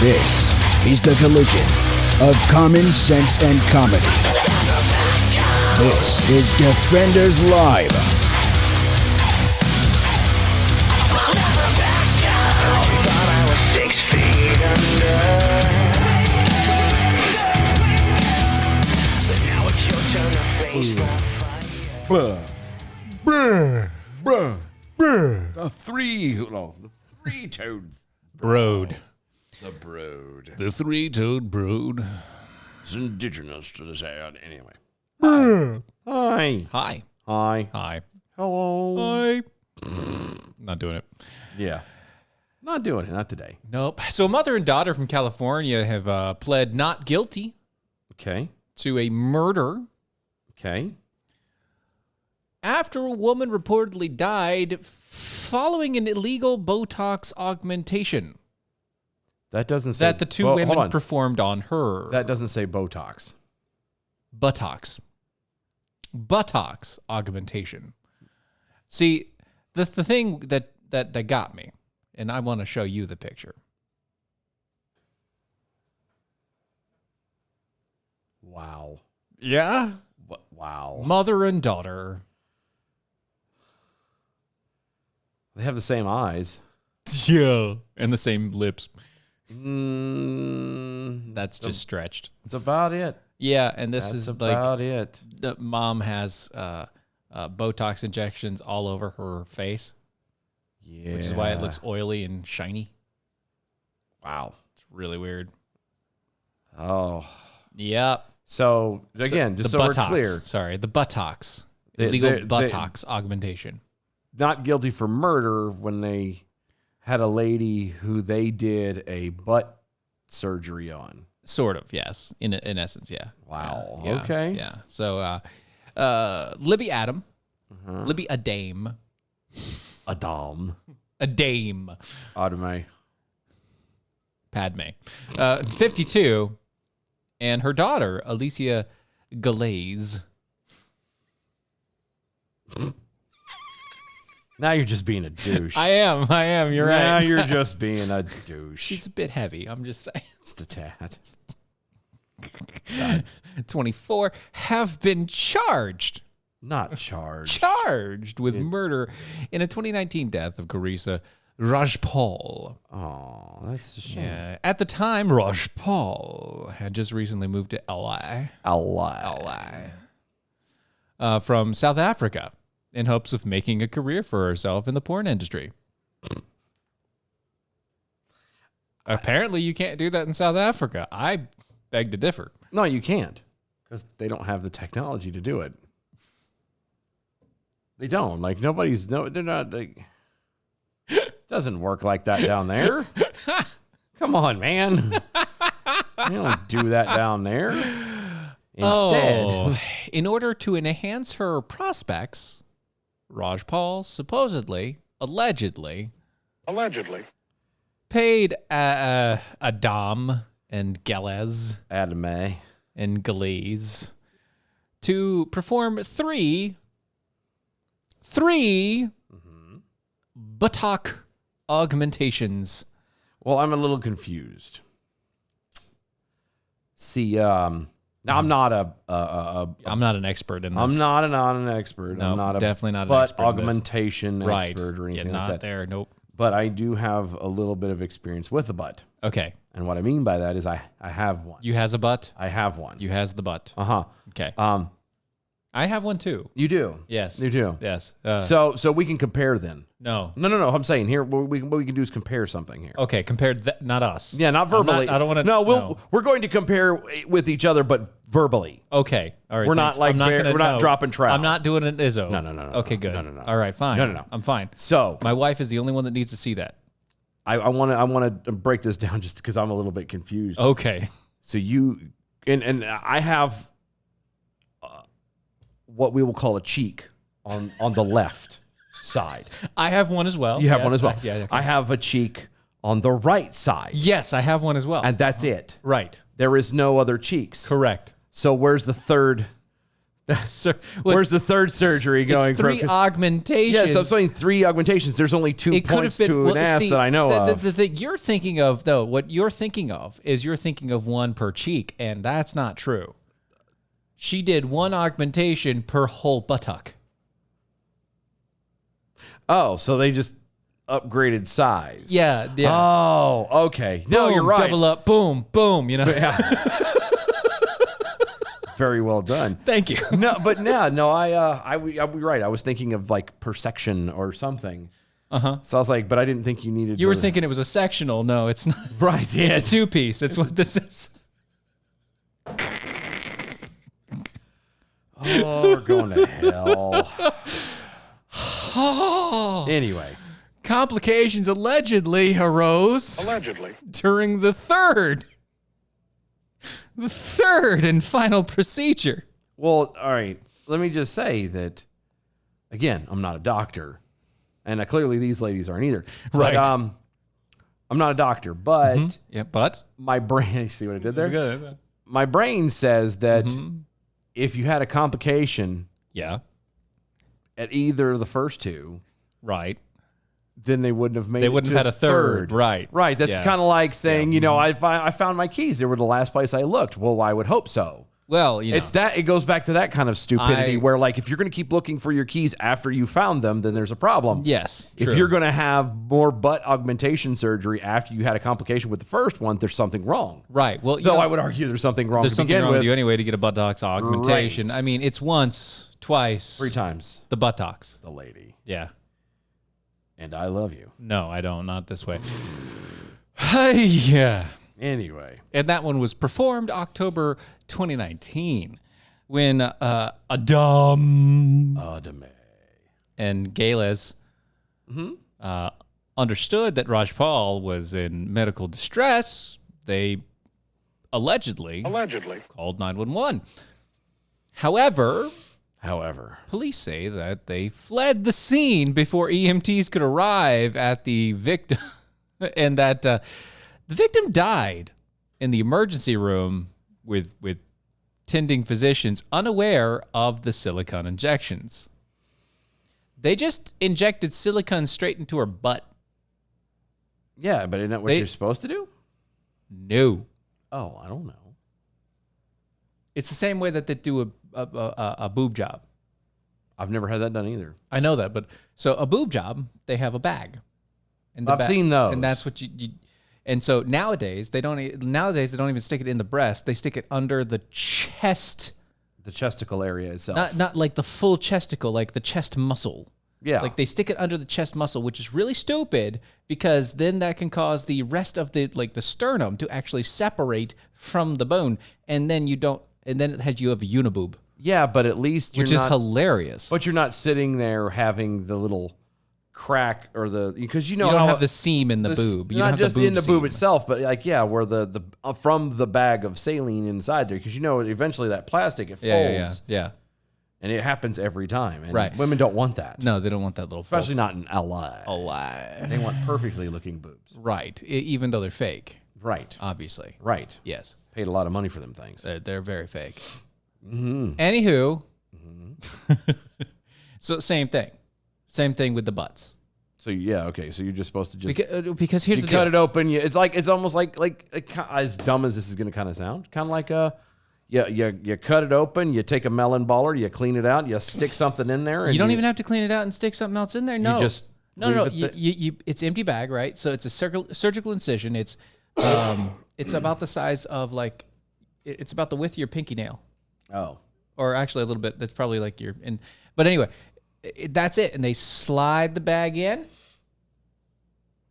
This is the collision of common sense and comedy. This is Defenders Live. The three toads. Brood. The brood. The three-toed brood. It's indigenous to this area. Anyway. Hi. Hi. Hi. Hi. Hello. Hi. Not doing it. Yeah. Not doing it. Not today. Nope. So a mother and daughter from California have pled not guilty Okay. to a murder Okay. after a woman reportedly died following an illegal Botox augmentation That doesn't say that the two women performed on her. That doesn't say Botox. Buttocks augmentation. See, the thing that got me, and I want to show you the picture. Wow. Yeah? Wow. Mother and daughter. They have the same eyes. Yeah. And the same lips. That's just stretched. That's about it. Yeah, and this That's is about like it. the mom has Botox injections all over her face. Yeah. Which is why it looks oily and shiny. Wow. It's really weird. Oh. Yep. So again, just so we're clear, Sorry, the buttocks. They- Illegal they- buttocks augmentation. not guilty for murder when they had a lady who they did a butt surgery on. Sort of, yes. In essence, yeah. Wow. Yeah, Okay. Yeah. So Libby Adam. Libby a dame. Adam. A dame. Adame. Padme. 52. And her daughter, Alicia Glaze. Now you're just being a douche. I am. You're now right. you're just being a douche. She's a bit heavy. I'm just saying. Just a tad. 24 have been charged. Not charged. Charged with murder in a 2019 death of Carissa Rajpal. Oh, that's a shame. Yeah. At the time, Rajpal had just recently moved to LA. From South Africa in hopes of making a career for herself in the porn industry. Apparently, you can't do that in South Africa. I beg to differ. No, you can't, because they don't have the technology to do it. They don't. Like they're not. Like, doesn't work like that down there. Come on, man. You don't do that down there. Instead, in order to enhance her prospects, Rajpal supposedly, allegedly, paid Adam and Gelez Adame and Glaze to perform three buttock augmentations. Well, I'm a little confused. See, now I'm not I'm not an expert in this. I'm not an expert. No, I'm not definitely not an butt expert in this. augmentation expert or anything not like that. there. Nope. But I do have a little bit of experience with a butt. Okay. And what I mean by that is I have one. You has a butt? I have one. You has the butt. Uh-huh. Okay. I have one too. You do? Yes. You do? Yes. So we can compare then. No. No. I'm saying here, what we can do is compare something here. Okay, compared not us. Yeah, not verbally. I don't want to. No, we're going to compare with each other, but verbally. Okay, all right. We're not like we're not dropping trout. I'm not doing an Izzo. No. Okay, good. No. All right, fine. No. I'm fine. So my wife is the only one that needs to see that. I want to break this down just because I'm a little bit confused. Okay. So you and I have what we will call a cheek on the left side. I have one as well. You have one as well. Yeah. Okay. I have a cheek on the right side. Yes, I have one as well. And that's it. Right. There is no other cheeks. Correct. So where's the third Where's the third surgery going? It's 3 augmentations. Yes, I'm saying 3 augmentations. There's only 2 points to an ass that I know of. The thing you're thinking of, though, what you're thinking of is you're thinking of 1 per cheek, and that's not true. She did 1 augmentation per whole buttock. Oh, so they just upgraded size. Yeah. Oh, okay. No, Boom, you're right. Double up, boom, boom, Yeah. Very well done. Thank you. I'll be right. I was thinking of like per section or something. So I was like, but I didn't think you needed You were thinking it was a sectional. No, it's not. Right, yeah. It's a 2-piece. That's what this is. Oh, we're going to hell. Anyway. Complications allegedly arose during the third and final procedure. Well, all right. Let me just say that, again, I'm not a doctor. And clearly these ladies aren't either. Right. But, I'm not a doctor, but Yeah, but my brain, see what I did there? it's good. My brain says that if you had a complication Yeah. at either of the first 2, Right. then they wouldn't have made They it wouldn't to have had a third. Right. Right. That's Yeah. kind of like saying, I found my keys. They were the last place I looked. Well, I would hope so. Well, It goes back to that kind of stupidity where, like, if you're going to keep looking for your keys after you found them, then there's a problem. Yes. If true. you're going to have more butt augmentation surgery after you had a complication with the first one, there's something wrong. Right. Well, Though I would argue there's something wrong there's to something begin wrong with with. you anyway to get a buttocks augmentation. Right. I mean, it's once, twice, 3 times. the buttocks. The lady. Yeah. And I love you. No, I don't. Not this way. Yeah. Anyway. And that one was performed October 2019 when Adam and Gales understood that Rajpal was in medical distress. They allegedly called 911. However, police say that they fled the scene before EMTs could arrive at the victim and that the victim died in the emergency room with tending physicians unaware of the silicone injections. They just injected silicone straight into her butt. Yeah, but isn't that what you're supposed to do? No. Oh, I don't know. It's the same way that they do a boob job. I've never had that done either. I know that, but so a boob job, they have a bag. And I've seen those. And that's what you and so nowadays they don't even stick it in the breast. They stick it under the chest. The chesticle area itself. Not like the full chesticle, like the chest muscle. Yeah. Like they stick it under the chest muscle, which is really stupid because then that can cause the rest of the sternum to actually separate from the bone, and then you have a uniboob. Yeah, but at least which is hilarious. But you're not sitting there having the little crack or because you don't have the seam in the boob. You not don't have just the boob in the boob seam. itself, but where the from the bag of saline inside there, because eventually that plastic it folds. Yeah. And it happens every time. And right. Women don't want that. No, they don't want that little especially not in LA. They want perfectly looking boobs. Right. Even though they're fake. Right. Obviously. Right. Yes. Paid a lot of money for them things. They're very fake. Mm-hmm. Anywho. Mm-hmm. So same thing with the butts. So okay. So you're just supposed to just because here's you the cut deal. it open. It's almost like as dumb as this is going to kind of sound, kind of like you cut it open, you take a melon baller, you clean it out, you stick something in there. And you don't even have to clean it out and stick something else in there. No, you just no. It's empty bag, right? So it's a surgical incision. It's it's about the size of it's about the width of your pinky nail. Oh, or actually a little bit. That's probably like but anyway, that's it. And they slide the bag in,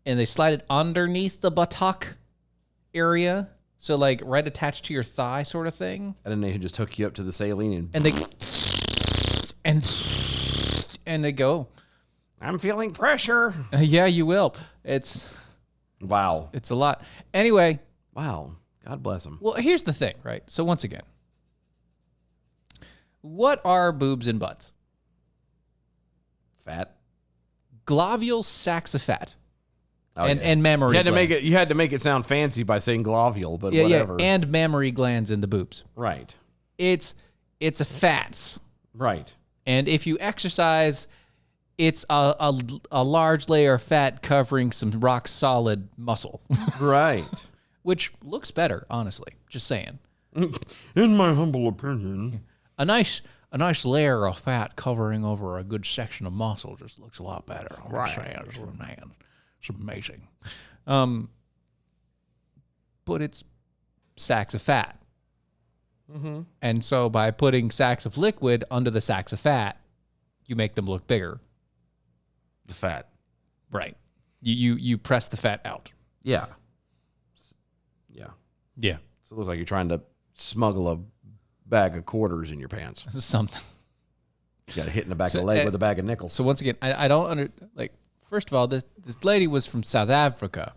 and they slide it underneath the buttock area. So like right attached to your thigh sort of thing. And then they just hook you up to the saline and they go. I'm feeling pressure. Yeah, you will. It's a lot. Anyway. Wow. God bless them. Well, here's the thing, right? So once again, what are boobs and butts? Fat. Globule sacs of fat. Oh, and mammary glands. You had to make it sound fancy by saying globule, but whatever. Yeah, and mammary glands in the boobs. Right. It's it's a fats. Right. And if you exercise, it's a large layer of fat covering some rock solid muscle. Right. Which looks better, honestly. Just saying. In my humble opinion. A nice layer of fat covering over a good section of muscle just looks a lot better. I'm just saying, man, it's amazing. But it's sacks of fat. Mm-hmm. And so by putting sacks of liquid under the sacks of fat, you make them look bigger. The fat. Right. You press the fat out. Yeah. Yeah. So it looks like you're trying to smuggle a bag of quarters in your pants. Something. You got to hit in the back of the leg with a bag of nickels. So once again, I don't first of all, this lady was from South Africa.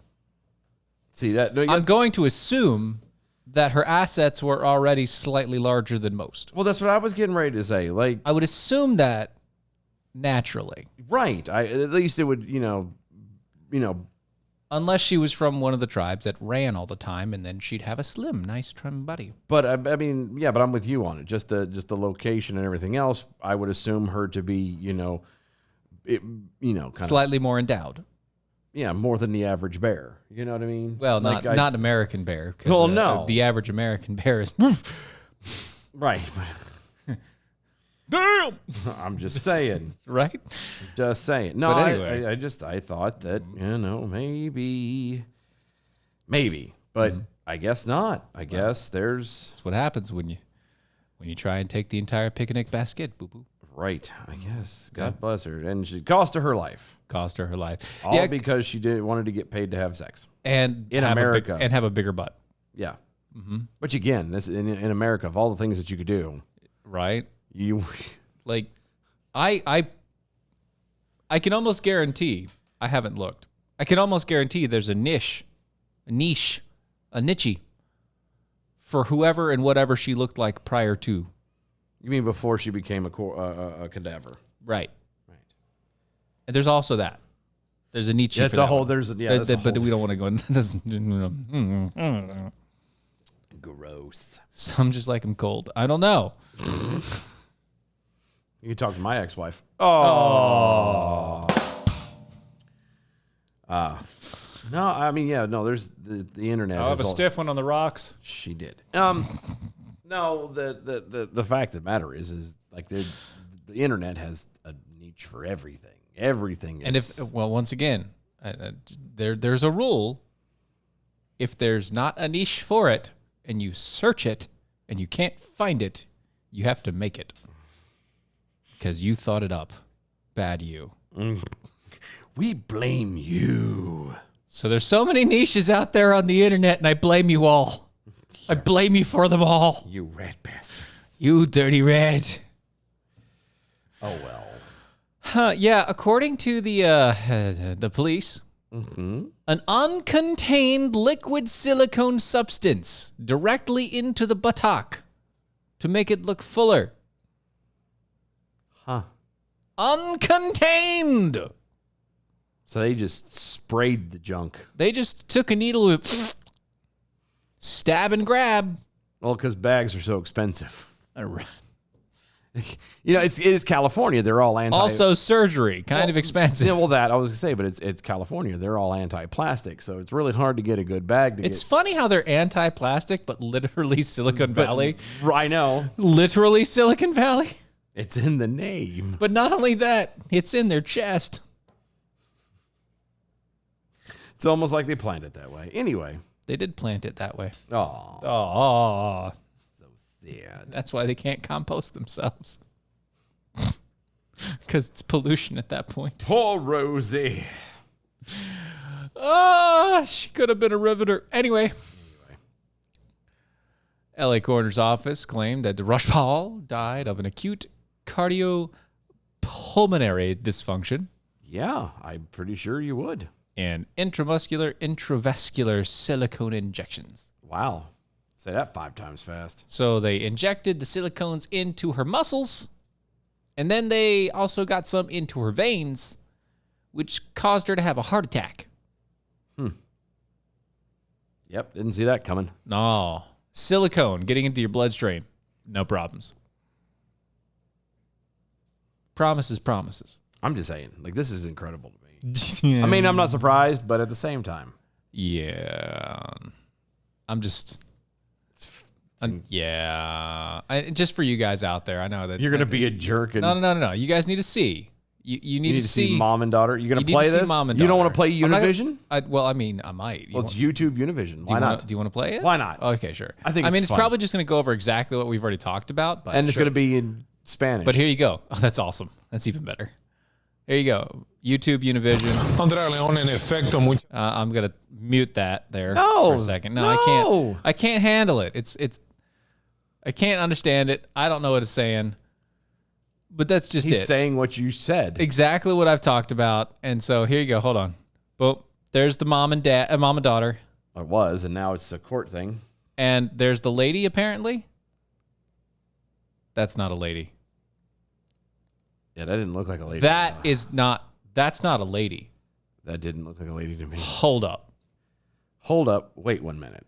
See that? I'm going to assume that her assets were already slightly larger than most. Well, that's what I was getting ready to say. Like, I would assume that naturally. Right. At least it would, Unless she was from one of the tribes that ran all the time, and then she'd have a slim, nice, trim body. But I mean, yeah, but I'm with you on it. Just the location and everything else. I would assume her to be, kind of slightly more endowed. Yeah, more than the average bear. You know what I mean? Well, not American bear. Well, no, the average American bear is right. Damn. I'm just saying. Right? Just saying. No, but anyway. I thought that, maybe. But I guess not. I guess that's what happens when you try and take the entire picnic basket. Boo boo. Right. I guess. God bless her. And she cost her her life. All because she wanted to get paid to have sex. And in America. And have a bigger butt. Yeah. Mm-hmm. Which again, this in America, of all the things that you could do. Right. You like, I can almost guarantee, I haven't looked. I can almost guarantee there's a niche for whoever and whatever she looked like prior to. You mean before she became a cadaver? Right. And there's also that. There's a niche. That's a whole. There's a but we don't want to go into this. Gross. Some just like them cold. I don't know. You can talk to my ex-wife. Oh. No, I mean, yeah, no. There's the internet. I'll have a stiff one on the rocks. She did. No, the fact of the matter is like the internet has a niche for everything. Everything. And once again, there's a rule. If there's not a niche for it, and you search it, and you can't find it, you have to make it. Because you thought it up. Bad you. We blame you. So there's so many niches out there on the internet, and I blame you all. I blame you for them all. You rat bastards. You dirty rat. Oh, well. Yeah, according to the police, an uncontained liquid silicone substance directly into the buttock to make it look fuller. Huh. Uncontained. So they just sprayed the junk. They just took a needle with stab and grab. Well, because bags are so expensive. It is California. They're all anti. Also, surgery, kind of expensive. Yeah, well, that I was gonna say, but it's California. They're all anti-plastic, so it's really hard to get a good bag. It's funny how they're anti-plastic, but literally Silicon Valley. I know. Literally Silicon Valley. It's in the name. But not only that, it's in their chest. It's almost like they planned it that way. Anyway, they did plant it that way. Oh, so sad. That's why they can't compost themselves. Because it's pollution at that point. Poor Rosie. She could have been a riveter. Anyway. LA Coroner's Office claimed that Rushpal died of an acute cardiopulmonary dysfunction. Yeah, I'm pretty sure you would. And intravascular silicone injections. Wow. Say that 5 times fast. So they injected the silicones into her muscles, and then they also got some into her veins, which caused her to have a heart attack. Yep, didn't see that coming. No. Silicone getting into your bloodstream. No problems. Promises. I'm just saying, like, this is incredible to me. I mean, I'm not surprised, but at the same time. Yeah. I'm just... just for you guys out there, I know that... You're going to be a jerk. And No. You guys need to see. You need to see mom and daughter. You're going to play this? Mom and you don't daughter. want to play Univision? I might. Well, it's YouTube Univision. Why not? Do you want to play it? Why not? Okay, sure. I mean, it's probably just going to go over exactly what we've already talked about. But and it's going to be in Spanish. But here you go. Oh, that's awesome. That's even better. Here you go. YouTube Univision. I'm going to mute that there for a second. No, I can't handle it. It's I can't understand it. I don't know what it's saying. But that's just He's saying what you said. Exactly what I've talked about. And so here you go. Hold on. Boom. There's the mom and daughter. It was, and now it's a court thing. And there's the lady, apparently. That's not a lady. Yeah, that didn't look like a lady. That's not a lady. That didn't look like a lady to me. Hold up. Wait 1 minute.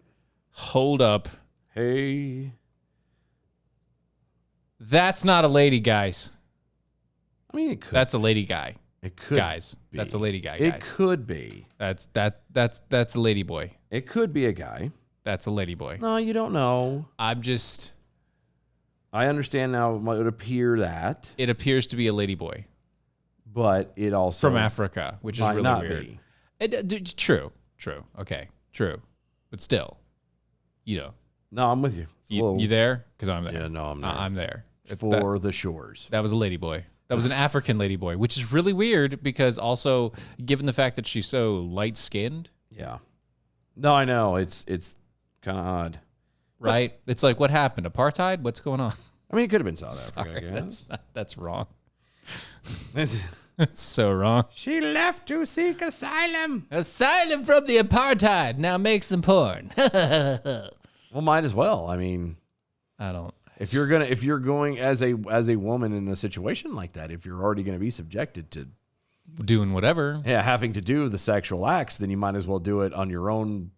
Hold up. Hey. That's not a lady, guys. I mean, it could. That's a lady guy. It could. Guys, be. that's a lady guy. Guys. It could be. That's a lady boy. It could be a guy. That's a lady boy. No, you don't know. I understand now. It would appear that it appears to be a lady boy, but it also from Africa, which is might really not weird. Be. True. Okay, true, but still, No, I'm with you. You there? Because I'm there. Yeah, no, I'm not. I'm there. For the shores. That was a lady boy. That was an African lady boy, which is really weird because also given the fact that she's so light skinned. Yeah. No, I know. It's kind of odd. Right? It's like, what happened? Apartheid? What's going on? I mean, it could have been South Africa. Sorry, that's wrong. It's so wrong. She left to seek asylum. Asylum from the apartheid. Now make some porn. Well, might as well. I mean, I don't. If you're going as a woman in a situation like that, if you're already going to be subjected to doing whatever, having to do the sexual acts, then you might as well do it on your own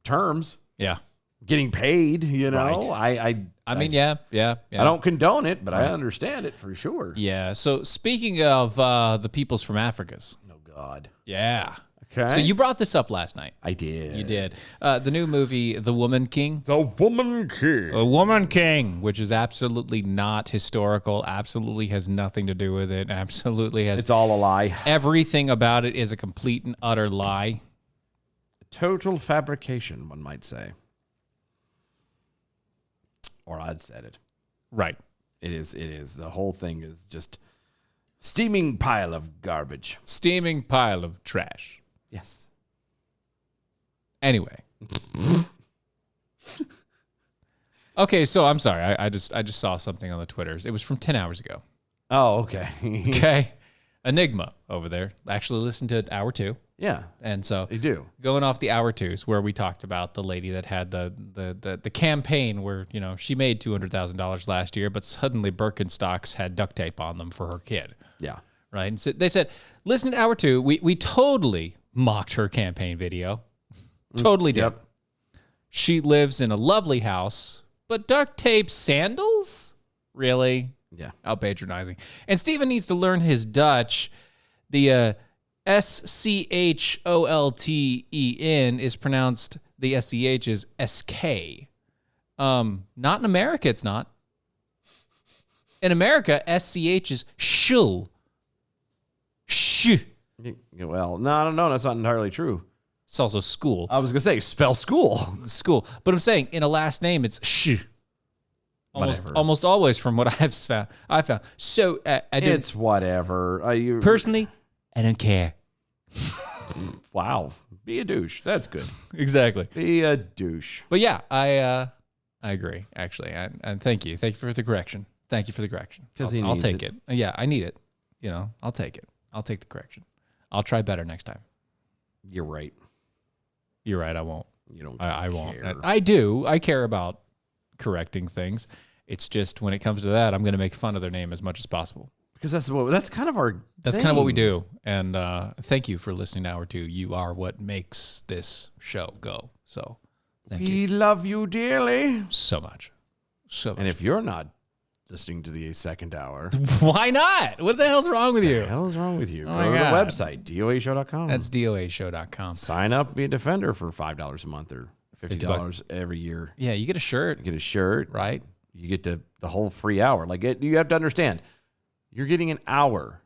terms. Yeah, getting paid. Right. I mean, yeah. I don't condone it, but I understand it for sure. Yeah. So speaking of the peoples from Africa's. Oh God. Yeah. Okay. So you brought this up last night. I did. You did. The new movie, The Woman King. The Woman King. The Woman King, which is absolutely not historical, absolutely has nothing to do with it, absolutely has... It's all a lie. Everything about it is a complete and utter lie. Total fabrication, one might say. Or I'd said it. Right. It is. The whole thing is just steaming pile of garbage. Steaming pile of trash. Yes. Anyway. Okay, so I'm sorry. I just saw something on the Twitters. It was from 10 hours ago. Oh, okay. Okay. Enigma over there actually listened to hour 2. Yeah. And so they do. Going off the hour 2s where we talked about the lady that had the campaign where, she made $200,000 last year, but suddenly Birkenstocks had duct tape on them for her kid. Yeah. Right. And so they said, listen to hour 2. We totally mocked her campaign video. Totally did. Yep. She lives in a lovely house, but duct tape sandals? Really? Yeah. How patronizing. And Steven needs to learn his Dutch. The SCHOLTEN is pronounced, the SCH is SK. Not in America, it's not. In America, SCH is shul. Sh. Well, no, that's not entirely true. It's also school. I was going to say, spell school. School. But I'm saying, in a last name, it's sh. Almost always from what I've found. So, it's whatever. Personally, I don't care. Wow. Be a douche. That's good. Exactly. Be a douche. But yeah, I agree, actually. And thank you. Thank you for the correction. Thank you for the correction. I'll take it. Yeah, I need it. I'll take it. I'll take the correction. I'll try better next time. You're right. You're right. I won't. You don't. I won't. I do. I care about correcting things. It's just when it comes to that, I'm going to make fun of their name as much as possible. Because that's kind of our. That's kind of what we do. And thank you for listening to Hour 2. You are what makes this show go. So, thank you. We love you dearly. So much. So much. And if you're not listening to the second hour. Why not? What the hell's wrong with you? What the hell is wrong with you? Oh Go my to the God. website, doashow.com. That's doashow.com. Sign up, be a defender for $5 a month or $50 every year. Yeah, you get a shirt. You get a shirt. Right. You get the whole free hour. You have to understand, you're getting an hour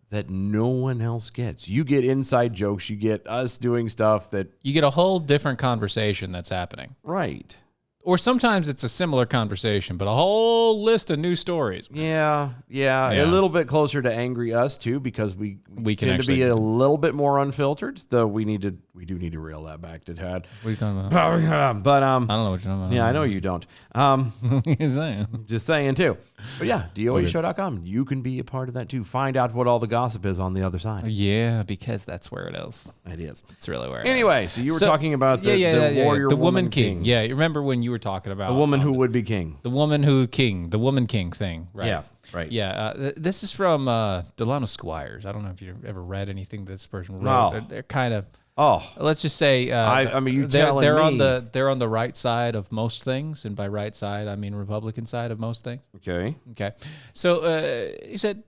that no one else gets. You get inside jokes. You get us doing stuff that... You get a whole different conversation that's happening. Right. Or sometimes it's a similar conversation, but a whole list of new stories. Yeah. A little bit closer to angry us too, because we can tend to actually be a little bit more unfiltered. Though we do need to reel that back to Tad. What are you talking about? But I don't know what you're talking about. yeah, I know you don't. What are you saying? Just saying too. But yeah, doashow.com. You can be a part of that too. Find out what all the gossip is on the other side. Yeah, because that's where it is. It is. It's really where it is. Anyway, so you were talking about the warrior the woman king. Yeah, you remember when you were talking about the woman who would be king. the woman king thing, right? Yeah, right. Yeah, this is from Delano Squires. I don't know if you've ever read anything this person wrote. No. They're kind of, Oh, let's just say, I mean, you they're telling on me. they're on the right side of most things, and by right side I mean Republican side of most things. okay. Okay, so he said,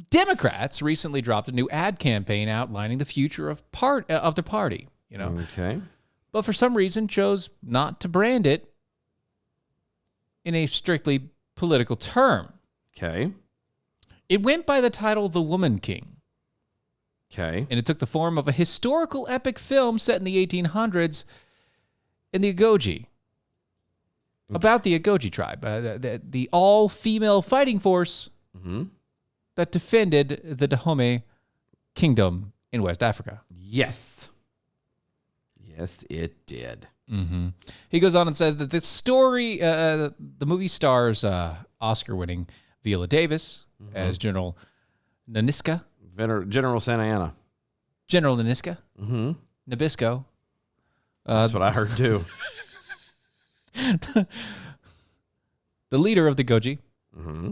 Democrats recently dropped a new ad campaign outlining the future of the party. You know, Okay. but for some reason chose not to brand it in a strictly political term. Okay. It went by the title The Woman King, Okay. and it took the form of a historical epic film set in the 1800s in the Agoji, about the Agoji tribe, the all-female fighting force that defended the Dahomey Kingdom in West Africa. Yes. Yes, it did. Mm-hmm. He goes on and says that this story, the movie stars Oscar-winning Viola Davis as General Naniska. General Santa Ana. General Naniska. Mm-hmm. Nabisco. That's what I heard too. The leader of the Goji. Mm-hmm.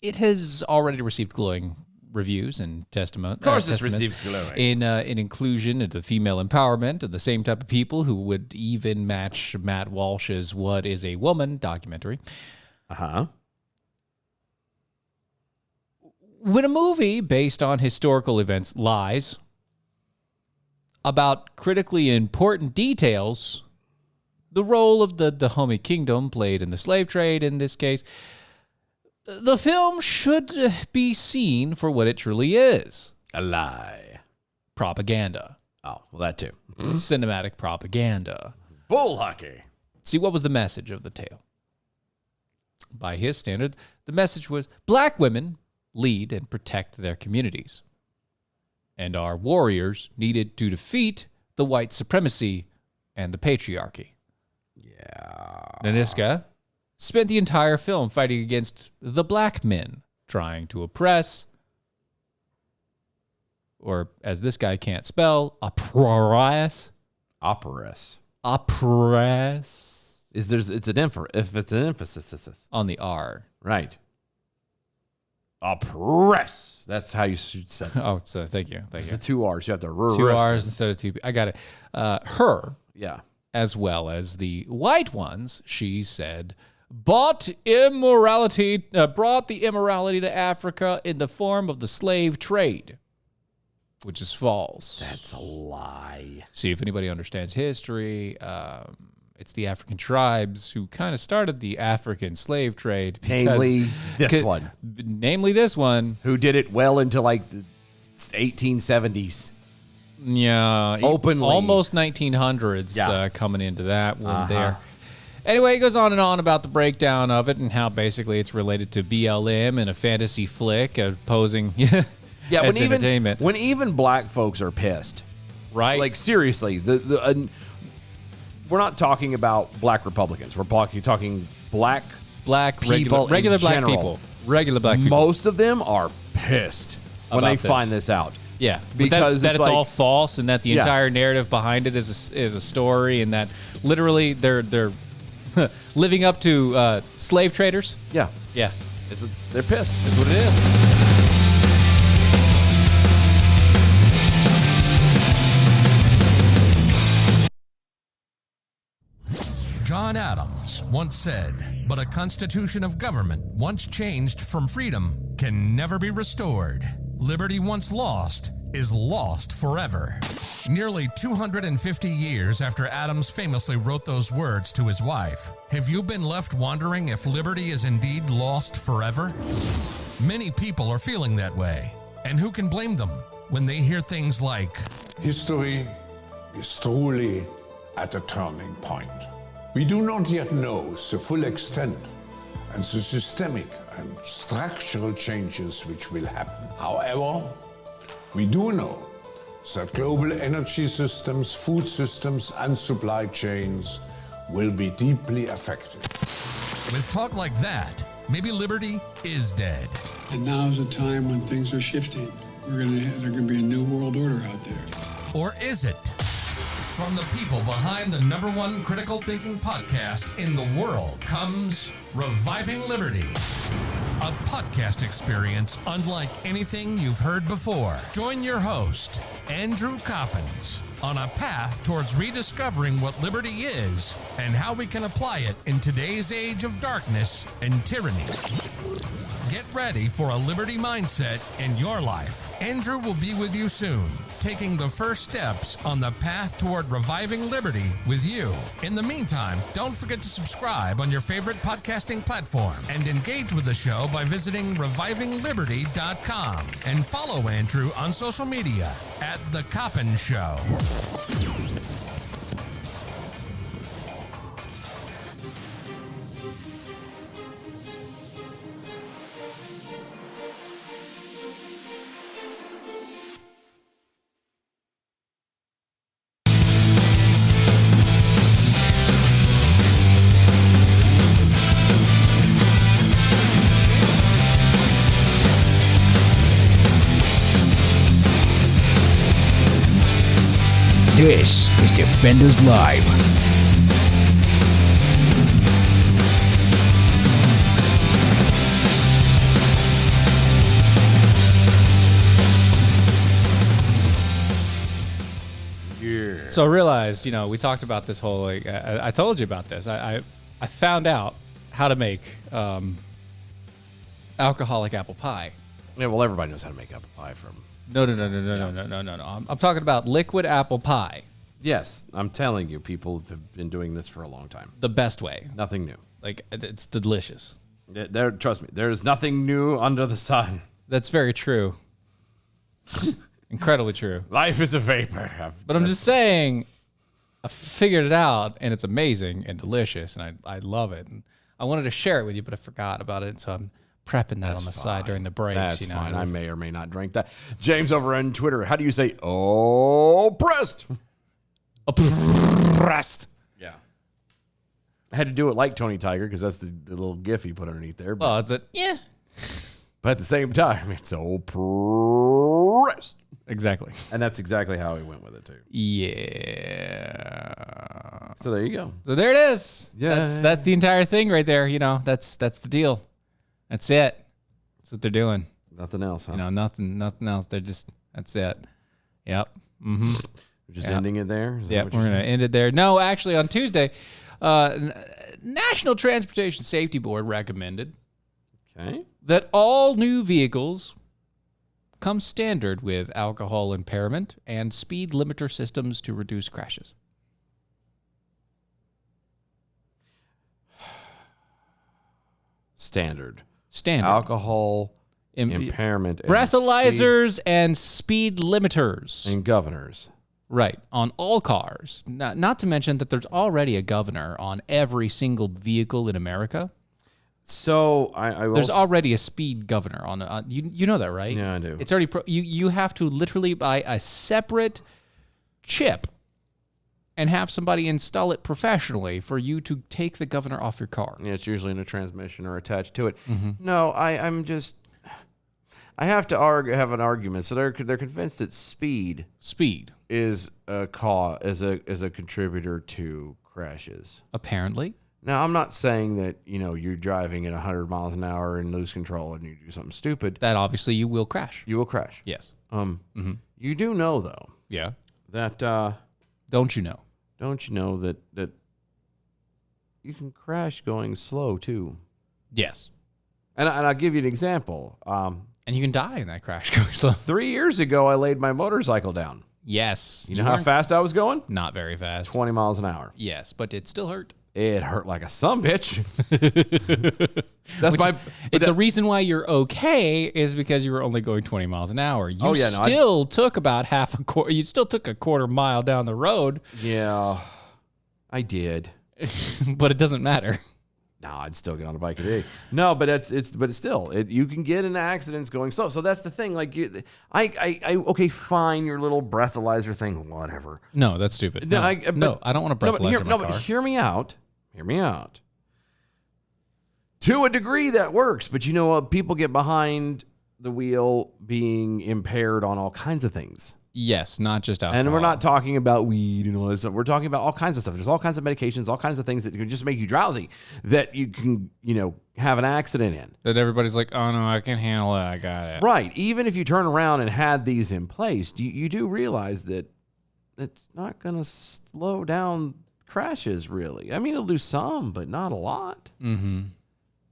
It has already received glowing reviews and testimony. Of course, it's received glowing. In inclusion into female empowerment of the same type of people who would even match Matt Walsh's "What Is a Woman" documentary. Uh-huh. When a movie based on historical events lies about critically important details, the role of the Dahomey Kingdom played in the slave trade in this case, the film should be seen for what it truly is. A lie. Propaganda. Oh, well, that too. Cinematic propaganda. Bull hockey. See, what was the message of the tale? By his standard, the message was black women lead and protect their communities, and our warriors needed to defeat the white supremacy and the patriarchy. Yeah. Naniska spent the entire film fighting against the black men trying to oppress, or as this guy can't spell, oppress. It's an emphasis On the R. right. Oppress. That's how you should say it. Oh, so thank you. It's the two R's. You have to Two R's instead of two. I got it. Her, Yeah. as well as the white ones, she said, brought the immorality to Africa in the form of the slave trade, which is false. That's a lie. See, if anybody understands history, it's the African tribes who kind of started the African slave trade. Namely this one. Namely this one. Who did it well into like the 1870s. Yeah. Openly. Almost 1900s coming into that one there. Anyway, he goes on and on about the breakdown of it and how basically it's related to BLM and a fantasy flick posing Yeah, as entertainment. when even black folks are pissed. Right? Like seriously, we're not talking about black Republicans. We're talking black regular people black in general. people. Regular black people. Most of them are pissed when About they this. find this out. Yeah, Because that it's it's like- all false, and that the Yeah. entire narrative behind it is a story, and that literally they're living up to slave traders. Yeah, Yeah, they're pissed. that's what it is. John Adams once said, "But a constitution of government once changed from freedom can never be restored. Liberty once lost is lost forever." Nearly 250 years after Adams famously wrote those words to his wife, have you been left wondering if liberty is indeed lost forever? Many people are feeling that way, and who can blame them when they hear things like, "History is truly at a turning point. We do not yet know the full extent and the systemic and structural changes which will happen. However, we do know that global energy systems, food systems, and supply chains will be deeply affected." with talk like that, maybe liberty is dead. And now's the time when things are shifting. There's going to be a new world order out there. Or is it? From the people behind the #1 critical thinking podcast in the world comes Reviving Liberty, a podcast experience unlike anything you've heard before. Join your host, Andrew Coppins, on a path towards rediscovering what liberty is and how we can apply it in today's age of darkness and tyranny. Get ready for a liberty mindset in your life. Andrew will be with you soon, taking the first steps on the path toward reviving liberty with you. In the meantime, don't forget to subscribe on your favorite podcasting platform and engage with the show by visiting revivingliberty.com and follow Andrew on social media at The Coppin Show. This is Defenders Live. So I realized, we talked about this whole, I told you about this. I found out how to make alcoholic apple pie. Yeah, well, everybody knows how to make apple pie from. No. I'm talking about liquid apple pie. Yes, I'm telling you, people have been doing this for a long time. The best way. Nothing new. Like, it's delicious. Trust me, there's nothing new under the sun. That's very true. Incredibly true. Life is a vapor. But I'm just saying, I figured it out, and it's amazing and delicious, and I love it. And I wanted to share it with you, but I forgot about it, so I'm prepping that on the side during the breaks. That's fine. I may or may not drink that. James over on Twitter, how do you say oppressed? Oppressed. Yeah. I had to do it like Tony Tiger because that's the little gif he put underneath there. But, Well, it's a, yeah. but at the same time, it's oppressed. Exactly. And that's exactly how he went with it, too. Yeah. So there you go. So there it is. Yeah. That's the entire thing right there. That's the deal. That's it. That's what they're doing. Nothing else, huh? Nothing else. They're just, that's it. Yep. Mm-hmm. We're just ending it there? Yeah, we're going to end it there. No, actually, on Tuesday, National Transportation Safety Board recommended that all new vehicles come standard with alcohol impairment and speed limiter systems to reduce crashes. Standard. Alcohol impairment. Breathalyzers and speed limiters. And governors. Right, on all cars. Not to mention that there's already a governor on every single vehicle in America. So there's already a speed governor on. You know that, right? Yeah, I do. It's already you have to literally buy a separate chip and have somebody install it professionally for you to take the governor off your car. Yeah, it's usually in a transmission or attached to it. Mm-hmm. No, I'm just. I have to have an argument. So they're convinced that speed is a contributor to crashes. Apparently. Now, I'm not saying that, you're driving at 100 miles an hour and lose control and you do something stupid. That obviously you will crash. You will crash. Yes. You do know, though. Yeah. That don't you know? Don't you know that you can crash going slow too. Yes. And I'll give you an example. And you can die in that crash going slow. 3 years ago, I laid my motorcycle down. Yes. You know how fast I was going? Not very fast. 20 miles an hour. Yes, but it still hurt. It hurt like a sumbitch. The reason why you're okay is because you were only going 20 miles an hour. You took about you still took a quarter mile down the road. Yeah, I did. But it doesn't matter. No, I'd still get on a bike today. No, but it's still, you can get in accidents going slow. So that's the thing. Like, okay, fine, your little breathalyzer thing, whatever. No, that's stupid. No, I don't want a breathalyzer in my car. But hear me out. Hear me out. To a degree, that works. But you know what? People get behind the wheel being impaired on all kinds of things. Yes, not just alcohol. And we're not talking about weed and all this stuff. We're talking about all kinds of stuff. There's all kinds of medications, all kinds of things that can just make you drowsy that you can, have an accident in. That everybody's like, oh, no, I can handle it. I got it. Right. Even if you turn around and had these in place, you do realize that it's not going to slow down crashes, really. I mean, it'll do some, but not a lot. Mm-hmm.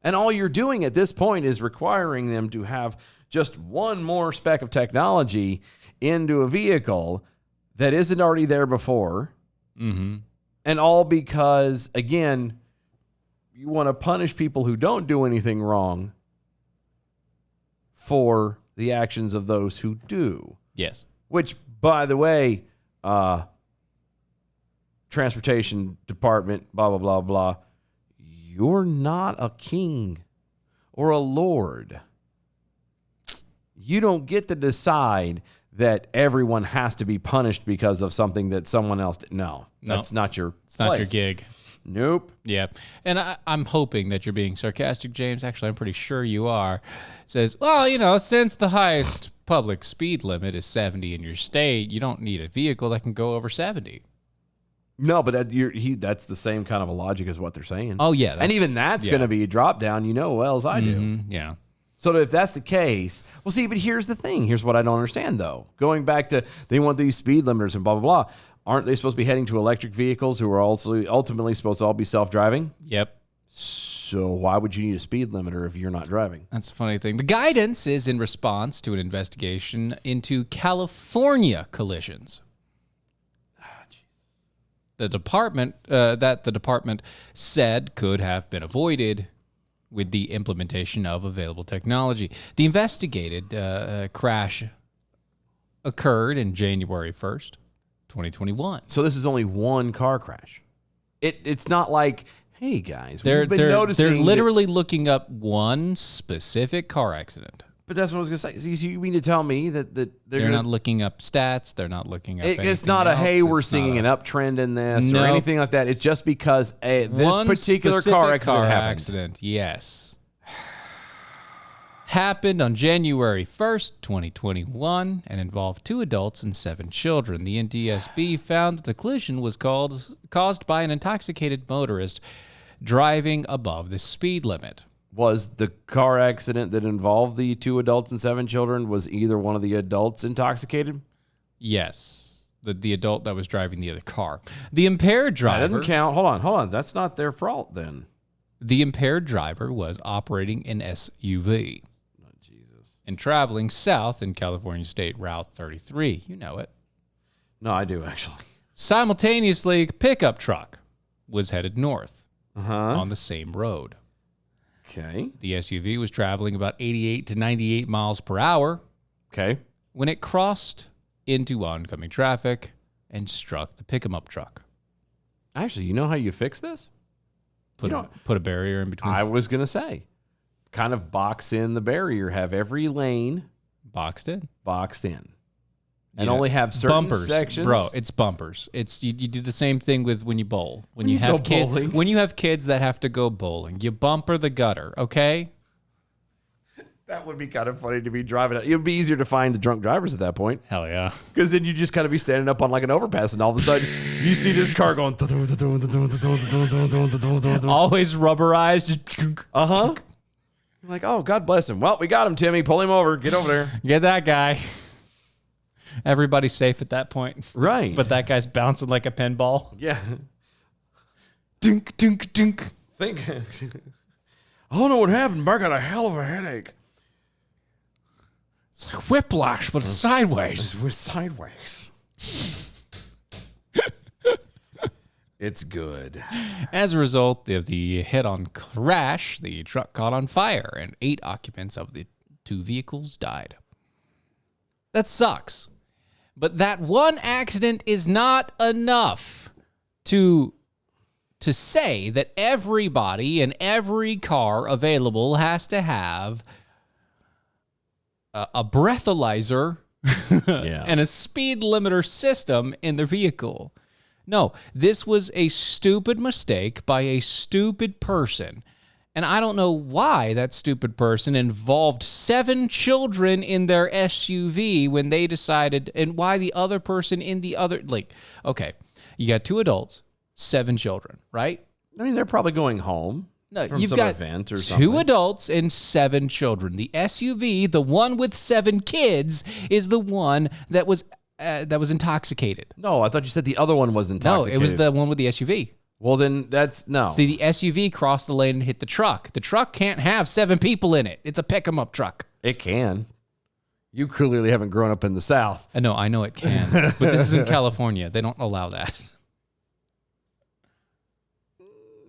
And all you're doing at this point is requiring them to have just one more speck of technology into a vehicle that isn't already there before. Mm-hmm. And all because, again, you want to punish people who don't do anything wrong for the actions of those who do. Yes. Which, by the way, transportation department, blah, blah, blah, blah. You're not a king or a lord. You don't get to decide that everyone has to be punished because of something that someone else did. No, that's not your It's place. not your gig. Nope. Yeah. And I'm hoping that you're being sarcastic, James. Actually, I'm pretty sure you are. Says, well, since the highest public speed limit is 70 in your state, you don't need a vehicle that can go over 70. No, but that's the same kind of a logic as what they're saying. Oh, yeah. And even that's going to be a drop down, well as I do. Yeah. So if that's the case, well, see, but here's the thing. Here's what I don't understand, though. Going back to they want these speed limiters and blah, blah, blah. Aren't they supposed to be heading to electric vehicles who are also ultimately supposed to all be self-driving? Yep. So why would you need a speed limiter if you're not driving? That's a funny thing. The guidance is in response to an investigation into California collisions. The department said could have been avoided with the implementation of available technology. The investigated crash occurred in January 1st, 2021. So this is only one car crash. It's not like, hey guys, They're noticing literally looking up one specific car accident. But that's what I was going to say. So you mean to tell me that they're not looking up stats? They're not looking up it's not else. Hey, we're seeing an uptrend in this or anything like that. It's just because this particular car accident happened. Yes. Happened on January 1st, 2021, and involved 2 adults and 7 children. The NTSB found that the collision was caused by an intoxicated motorist driving above the speed limit. Was the car accident that involved the 2 adults and 7 children, was either one of the adults intoxicated? Yes. The adult that was driving the other car. The impaired driver... That doesn't count. Hold on. That's not their fault then. The impaired driver was operating an SUV. Oh, Jesus. And traveling south in California State Route 33. You know it. No, I do, actually. Simultaneously, a pickup truck was headed north on the same road. Okay. The SUV was traveling about 88 to 98 miles per hour. Okay. When it crossed into oncoming traffic and struck the pickup truck. Actually, you know how you fix this? Put a barrier in between. I was going to say, kind of box in the barrier, have every lane boxed in. And only have certain bumpers, sections. Bro, it's bumpers. It's you do the same thing with when you bowl. When you have kids, bowling. When you have kids that have to go bowling, you bumper the gutter, okay? That would be kind of funny to be driving. It would be easier to find the drunk drivers at that point. Hell yeah. Because then you just kind of be standing up on like an overpass and all of a sudden you see this car going. Always rubberized. Uh-huh. Like, oh, God bless him. Well, we got him, Timmy. Pull him over. Get over there. Get that guy. Everybody's safe at that point. Right. But that guy's bouncing like a pinball. Yeah. Dunk, dunk, dunk. Think. I don't know what happened, but I got a hell of a headache. It's like whiplash, but sideways. We're sideways. It's good. As a result of the head-on crash, the truck caught on fire, and 8 occupants of the 2 vehicles died. That sucks. But that one accident is not enough to say that everybody in every car available has to have a breathalyzer and a speed limiter system in their vehicle. No, this was a stupid mistake by a stupid person. And I don't know why that stupid person involved 7 children in their SUV when they decided, and why the other person in the other, like, okay, you got 2 adults, 7 children, right? I mean, they're probably going home. No, from you've some got event or 2 something. adults and 7 children. The SUV, the one with 7 kids, is the one that was intoxicated. No, I thought you said the other one was intoxicated. No, it was the one with the SUV. Well, then that's no. See, the SUV crossed the lane and hit the truck. The truck can't have 7 people in it. It's a pick-em-up truck. It can. You clearly haven't grown up in the South. I know it can, but this is in California. They don't allow that.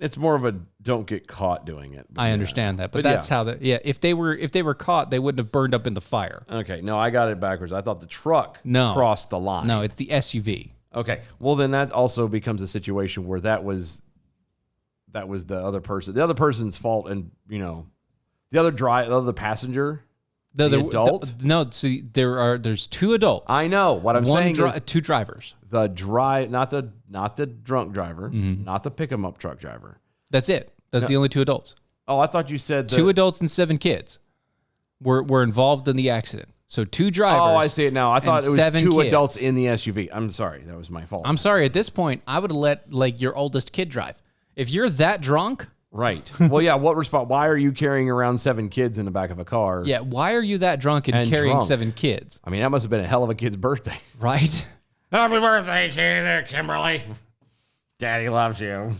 It's more of a don't get caught doing it. I understand that, but that's how if they were caught, they wouldn't have burned up in the fire. Okay, no, I got it backwards. I thought the truck crossed the line. No, it's the SUV. Okay, well then that also becomes a situation where that was the other person, the other person's fault, and the other passenger, the adult. No, see, there's 2 adults. I know what I'm saying is 2 drivers. not the drunk driver, not the pick 'em up truck driver. That's it. That's the only 2 adults. Oh, I thought you said 2 adults and 7 kids were involved in the accident. So 2 drivers. Oh, I see it now. I thought it was 7 2 kids. adults in the SUV. I'm sorry. That was my fault. I'm sorry. At this point, I would have let your oldest kid drive. If you're that drunk. Right. Well, yeah. Why are you carrying around 7 kids in the back of a car? Yeah. Why are you that drunk and carrying drunk? 7 kids? I mean, that must have been a hell of a kid's birthday. Right? Happy birthday to you, Kimberly. Daddy loves you.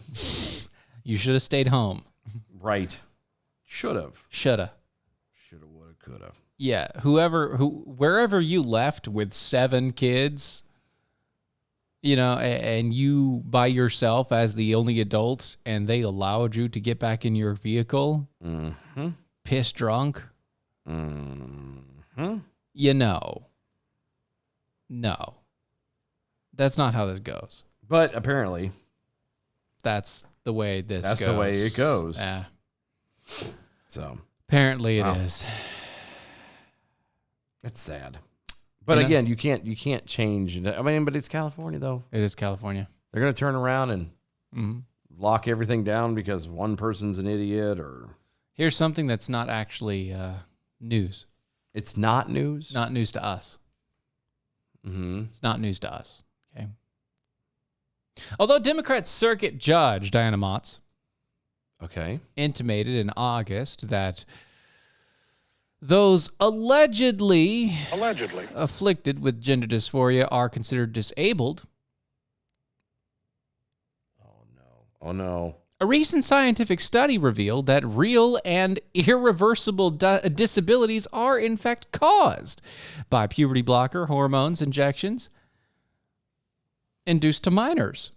You should have stayed home. Right. Should have. Shoulda. Shoulda, woulda, coulda. Yeah. Wherever you left with 7 kids, and you by yourself as the only adult, and they allowed you to get back in your vehicle, pissed drunk, no. That's not how this goes. But apparently, that's the way this goes. That's the way it goes. Yeah. So apparently it is. It's sad. But again, you can't change. I mean, but it's California, though. It is California. They're going to turn around and lock everything down because one person's an idiot, or here's something that's not actually news. It's not news? Not news to us. It's not news to us. Okay. Although Democrat Circuit Judge Diana Motz intimated in August that those allegedly afflicted with gender dysphoria are considered disabled. Oh, no. A recent scientific study revealed that real and irreversible disabilities are in fact caused by puberty blocker hormones injections induced to minors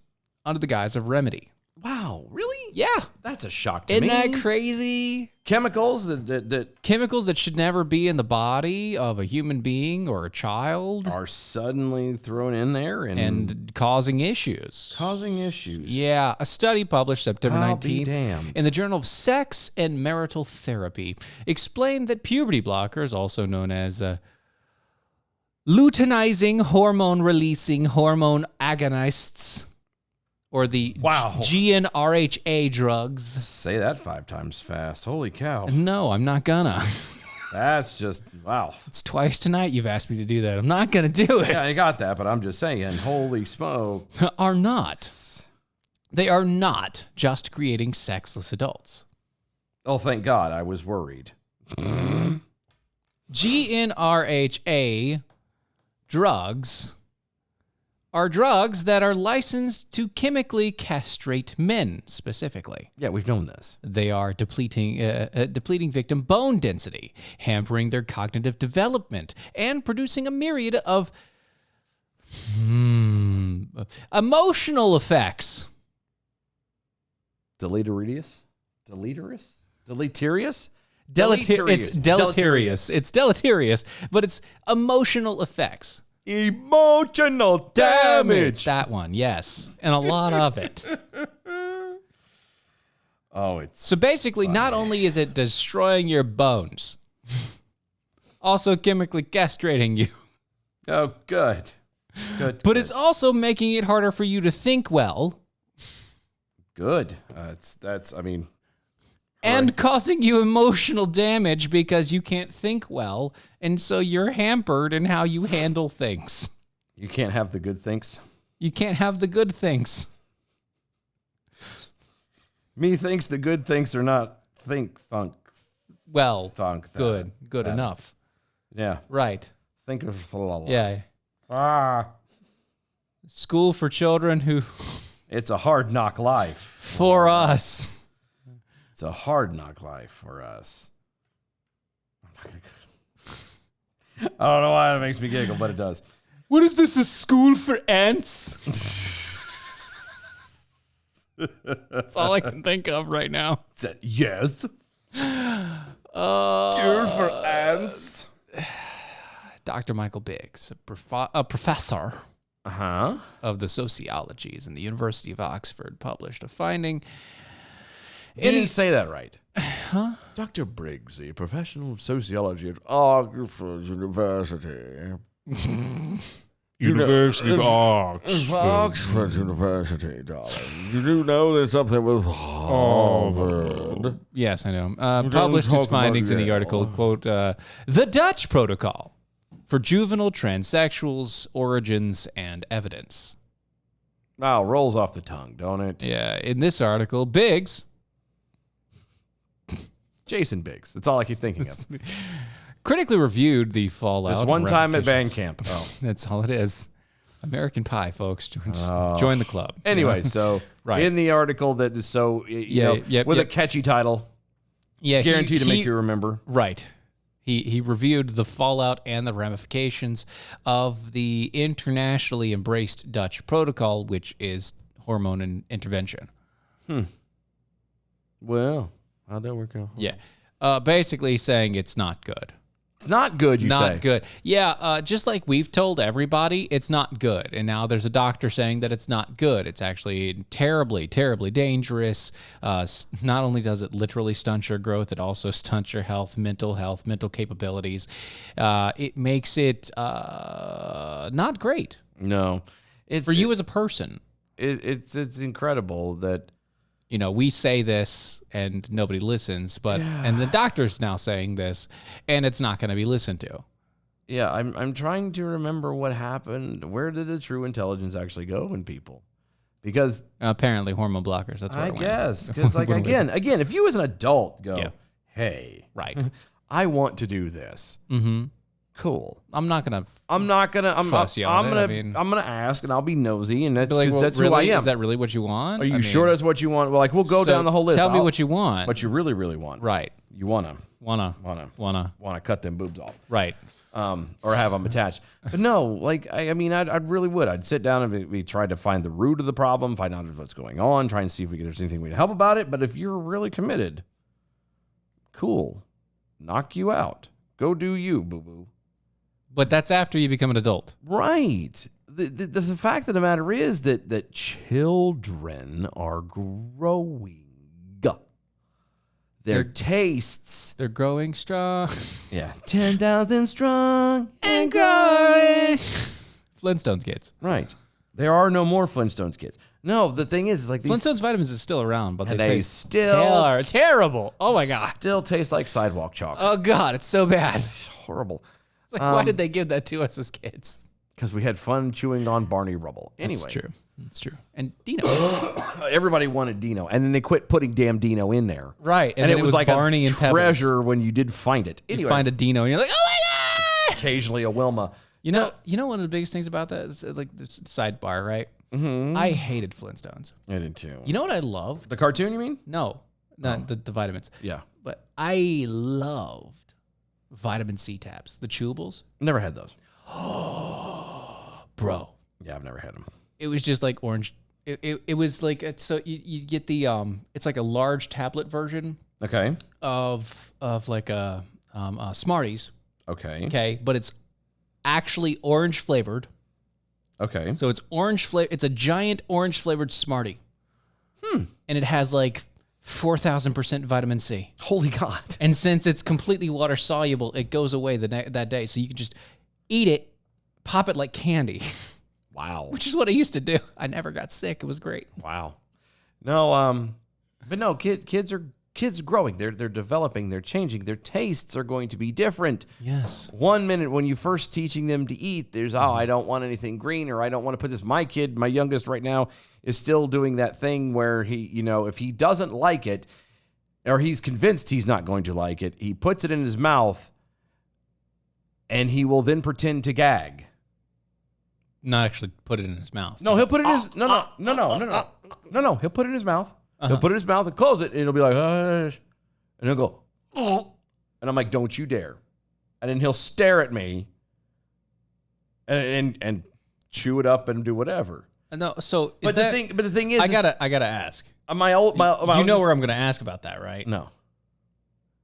under the guise of remedy. Wow, really? Yeah. That's a shock to me. Isn't that crazy? Chemicals that should never be in the body of a human being or a child are suddenly thrown in there and causing issues. Yeah. A study published September 19th in the Journal of Sex and Marital Therapy explained that puberty blockers, also known as luteinizing hormone-releasing hormone agonists, or the GnRHA drugs. Say that 5 times fast. Holy cow. No, I'm not gonna. That's just, wow. It's twice tonight you've asked me to do that. I'm not gonna do it. Yeah, I got that, but I'm just saying, holy smoke. They are not just creating sexless adults. Oh, thank God. I was worried. GnRHA drugs are drugs that are licensed to chemically castrate men, specifically. Yeah, we've known this. They are depleting victim bone density, hampering their cognitive development, and producing a myriad of emotional effects. Deleterious? It's deleterious. It's deleterious, but it's emotional effects. Emotional damage. That one, yes. And a lot of it. Oh, it's So basically, not only is it destroying your bones, also chemically castrating you. oh good. But it's also making it harder for you to think well. Good. And causing you emotional damage because you can't think well. And so you're hampered in how you handle things. You can't have the good things. You can't have the good things. Methinks the good things are not thunk. Good enough. Yeah. Right. Think of la. Yeah. School for children who... It's a hard knock life. For us. It's a hard knock life for us. I don't know why it makes me giggle, but it does. What is this, a school for ants? That's all I can think of right now. Yes. School for ants. Dr. Michael Biggs, a professor of the sociologies in the University of Oxford, published a finding. Did he say that right? Huh? Dr. Briggs, a professional of sociology at Oxford University. University of Oxford. Oxford University, darling. You do know there's something with Harvard. Yes, I know. Published his findings in the article, quote, The Dutch Protocol for Juvenile Transsexuals, Origins, and Evidence. Wow, rolls off the tongue, don't it? Yeah, in this article, Biggs... Jason Biggs. That's all I keep thinking of. Critically reviewed the fallout. This one time at band camp. Oh. That's all it is. American Pie, folks. Join the club. Anyway, so right. In the article that is so, with a catchy title, guaranteed to make you remember. Right. He reviewed the fallout and the ramifications of the internationally embraced Dutch protocol, which is hormone intervention. Well, how'd that work out? Yeah. Basically saying it's not good. It's not good, you say? Not good. Yeah, just like we've told everybody, it's not good. And now there's a doctor saying that it's not good. It's actually terribly, terribly dangerous. Not only does it literally stunt your growth, it also stunts your mental capabilities. It makes it not great. No. For you as a person. It's incredible that... we say this and nobody listens, and the doctor's now saying this, and it's not going to be listened to. Yeah, I'm trying to remember what happened. Where did the true intelligence actually go in people? Because apparently hormone blockers. That's where I guess. Because again, if you as an adult go, hey, right, I want to do this. Mm-hmm. Cool. I'm gonna fuss you on it. I'm gonna ask, and I'll be nosy, and that's that's who I am. Is that really what you want? Are you sure that's what you want? Well, we'll go down the whole list. Tell me what you want. What you really, really want. Right. You wanna cut them boobs off. Right. Or have them attached. But no, I really would. I'd sit down and we tried to find the root of the problem, find out what's going on, try and see if there's anything we can help about it. But if you're really committed, cool, knock you out. Go do you, boo boo. But that's after you become an adult. Right. The fact of the matter is that children are growing. Their tastes. They're growing strong. Yeah. 10,000 strong and growing. Flintstones kids. Right. There are no more Flintstones kids. No, the thing is like these... Flintstones vitamins is still around, but they still... terrible. Oh, my God. Still taste like sidewalk chalk. Oh, God. It's so bad. It's horrible. Why did they give that to us as kids? Because we had fun chewing on Barney rubble. Anyway. That's true. And Dino. Everybody wanted Dino. And then they quit putting damn Dino in there. Right. And it was like Barney a treasure when you did find it. Anyway. You find a Dino and you're like, oh my God! Occasionally a Wilma. You know, one of the biggest things about that is like this sidebar, right? Mm-hmm. I hated Flintstones. I did too. You know what I loved? The cartoon, you mean? No, not the vitamins. Yeah. But I loved vitamin C tabs, the chewables. Never had those. Bro. Yeah, I've never had them. It was just like orange. It was like, so you get the, it's like a large tablet version. Okay. Of like a Smarties. Okay. Okay. But it's actually orange flavored. Okay. So it's orange flavor. It's a giant orange flavored Smartie. And it has like 4,000% vitamin C. Holy God. And since it's completely water soluble, it goes away that day. So you can just eat it, pop it like candy. Wow. Which is what I used to do. I never got sick. It was great. Wow. No, but no, kids are growing. They're developing. They're changing. Their tastes are going to be different. Yes. 1 minute when you first teaching them to eat, there's I don't want anything green, or I don't want to put this. My kid, my youngest right now, is still doing that thing where he, if he doesn't like it, or he's convinced he's not going to like it, he puts it in his mouth, and he will then pretend to gag. Not actually put it in his mouth. No, he'll put it in his no. He'll put it in his mouth. He'll put it in his mouth and close it, and it'll be like, and he'll go, and I'm like, don't you dare. And then he'll stare at me and chew it up and do whatever. No, so But the thing is, I gotta ask. My you know where I'm gonna ask about that, right? No.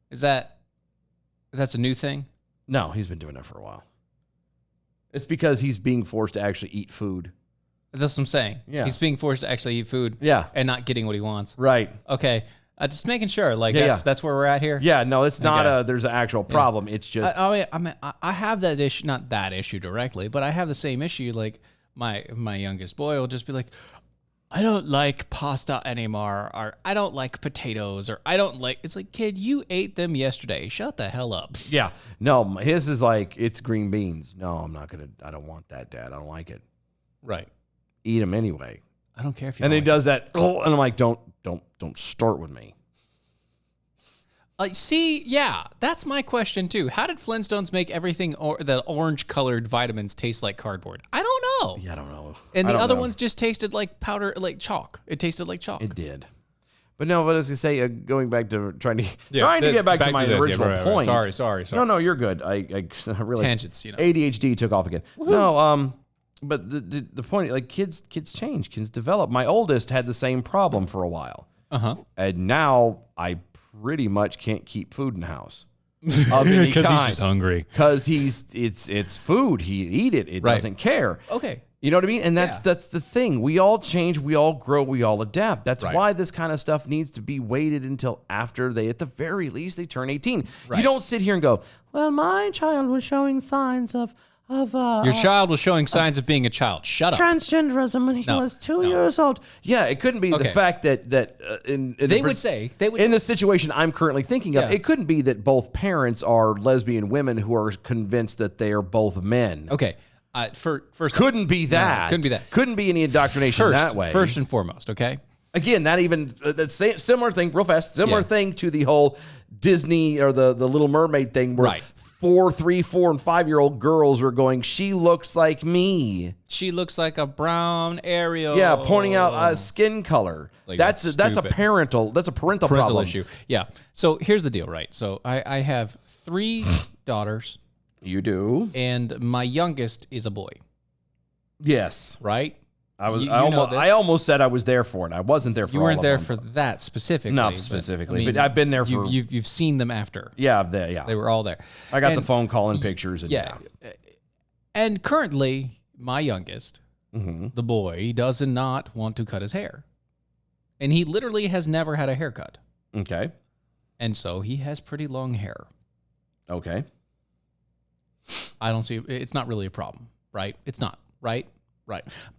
That's a new thing? No, he's been doing that for a while. It's because he's being forced to actually eat food. That's what I'm saying. Yeah. He's being forced to actually eat food. Yeah. And not getting what he wants. Right. Okay. Just making sure. Like, Yeah, that's where we're at here. Yeah, no, it's not there's an actual problem. It's just I have that issue, not that issue directly, but I have the same issue. Like my youngest boy will just be like, I don't like pasta anymore, or I don't like potatoes, or I don't like. It's like, kid, you ate them yesterday. Shut the hell up. Yeah. No, his is like, it's green beans. No, I'm not going to, I don't want that, Dad. I don't like it. Right. Eat them anyway. I don't care if you. And don't he like does that. Oh, and I'm like, don't start with me. See, yeah, that's my question too. How did Flintstones make everything the orange-colored vitamins taste like cardboard? I don't know. Yeah, I don't know. And the other ones just tasted like powder, like chalk. It tasted like chalk. It did. But no, but as I say, going back to trying to get back to my original point. Sorry. No, you're good. I realized tangents. ADHD took off again. Woo-hoo. No, but the point, like kids change, kids develop. My oldest had the same problem for a while. And now I pretty much can't keep food in the house. Because he's just hungry. Because it's food. He eat it. It doesn't care. Okay. You know what I mean? And that's the thing. We all change, we all grow, we all adapt. That's why this kind of stuff needs to be waited until after they, at the very least, they turn 18. You don't sit here and go, well, my child was showing signs of your child was showing signs of being a child. Shut up. Transgenderism when he was 2 years old. Yeah, it couldn't be the fact that they would in the situation I'm currently thinking of, it couldn't be that both parents are lesbian women who are convinced that they are both men. Okay. First, couldn't be that. No, couldn't be that. Couldn't be any indoctrination that way. First and foremost, okay? Again, that even that same similar thing, real fast. Similar thing to the whole Disney or the Little Mermaid thing, where 3, 4, and 5-year-old girls are going, she looks like me. She looks like a brown Ariel. Yeah, pointing out skin color. Like, that's a parental problem issue. Yeah. So here's the deal, right? So I have 3 daughters. You do, and my youngest is a boy. Yes, right. I almost said I was there for it. I wasn't there for. You weren't there for that specifically. Not specifically, but I've been there for. You've seen them after. Yeah, they were all there. I got the phone call and pictures. And And currently, my youngest, the boy, does not want to cut his hair, and he literally has never had a haircut. Okay, and so he has pretty long hair. Okay, I don't see. It's not really a problem, right? It's not, right.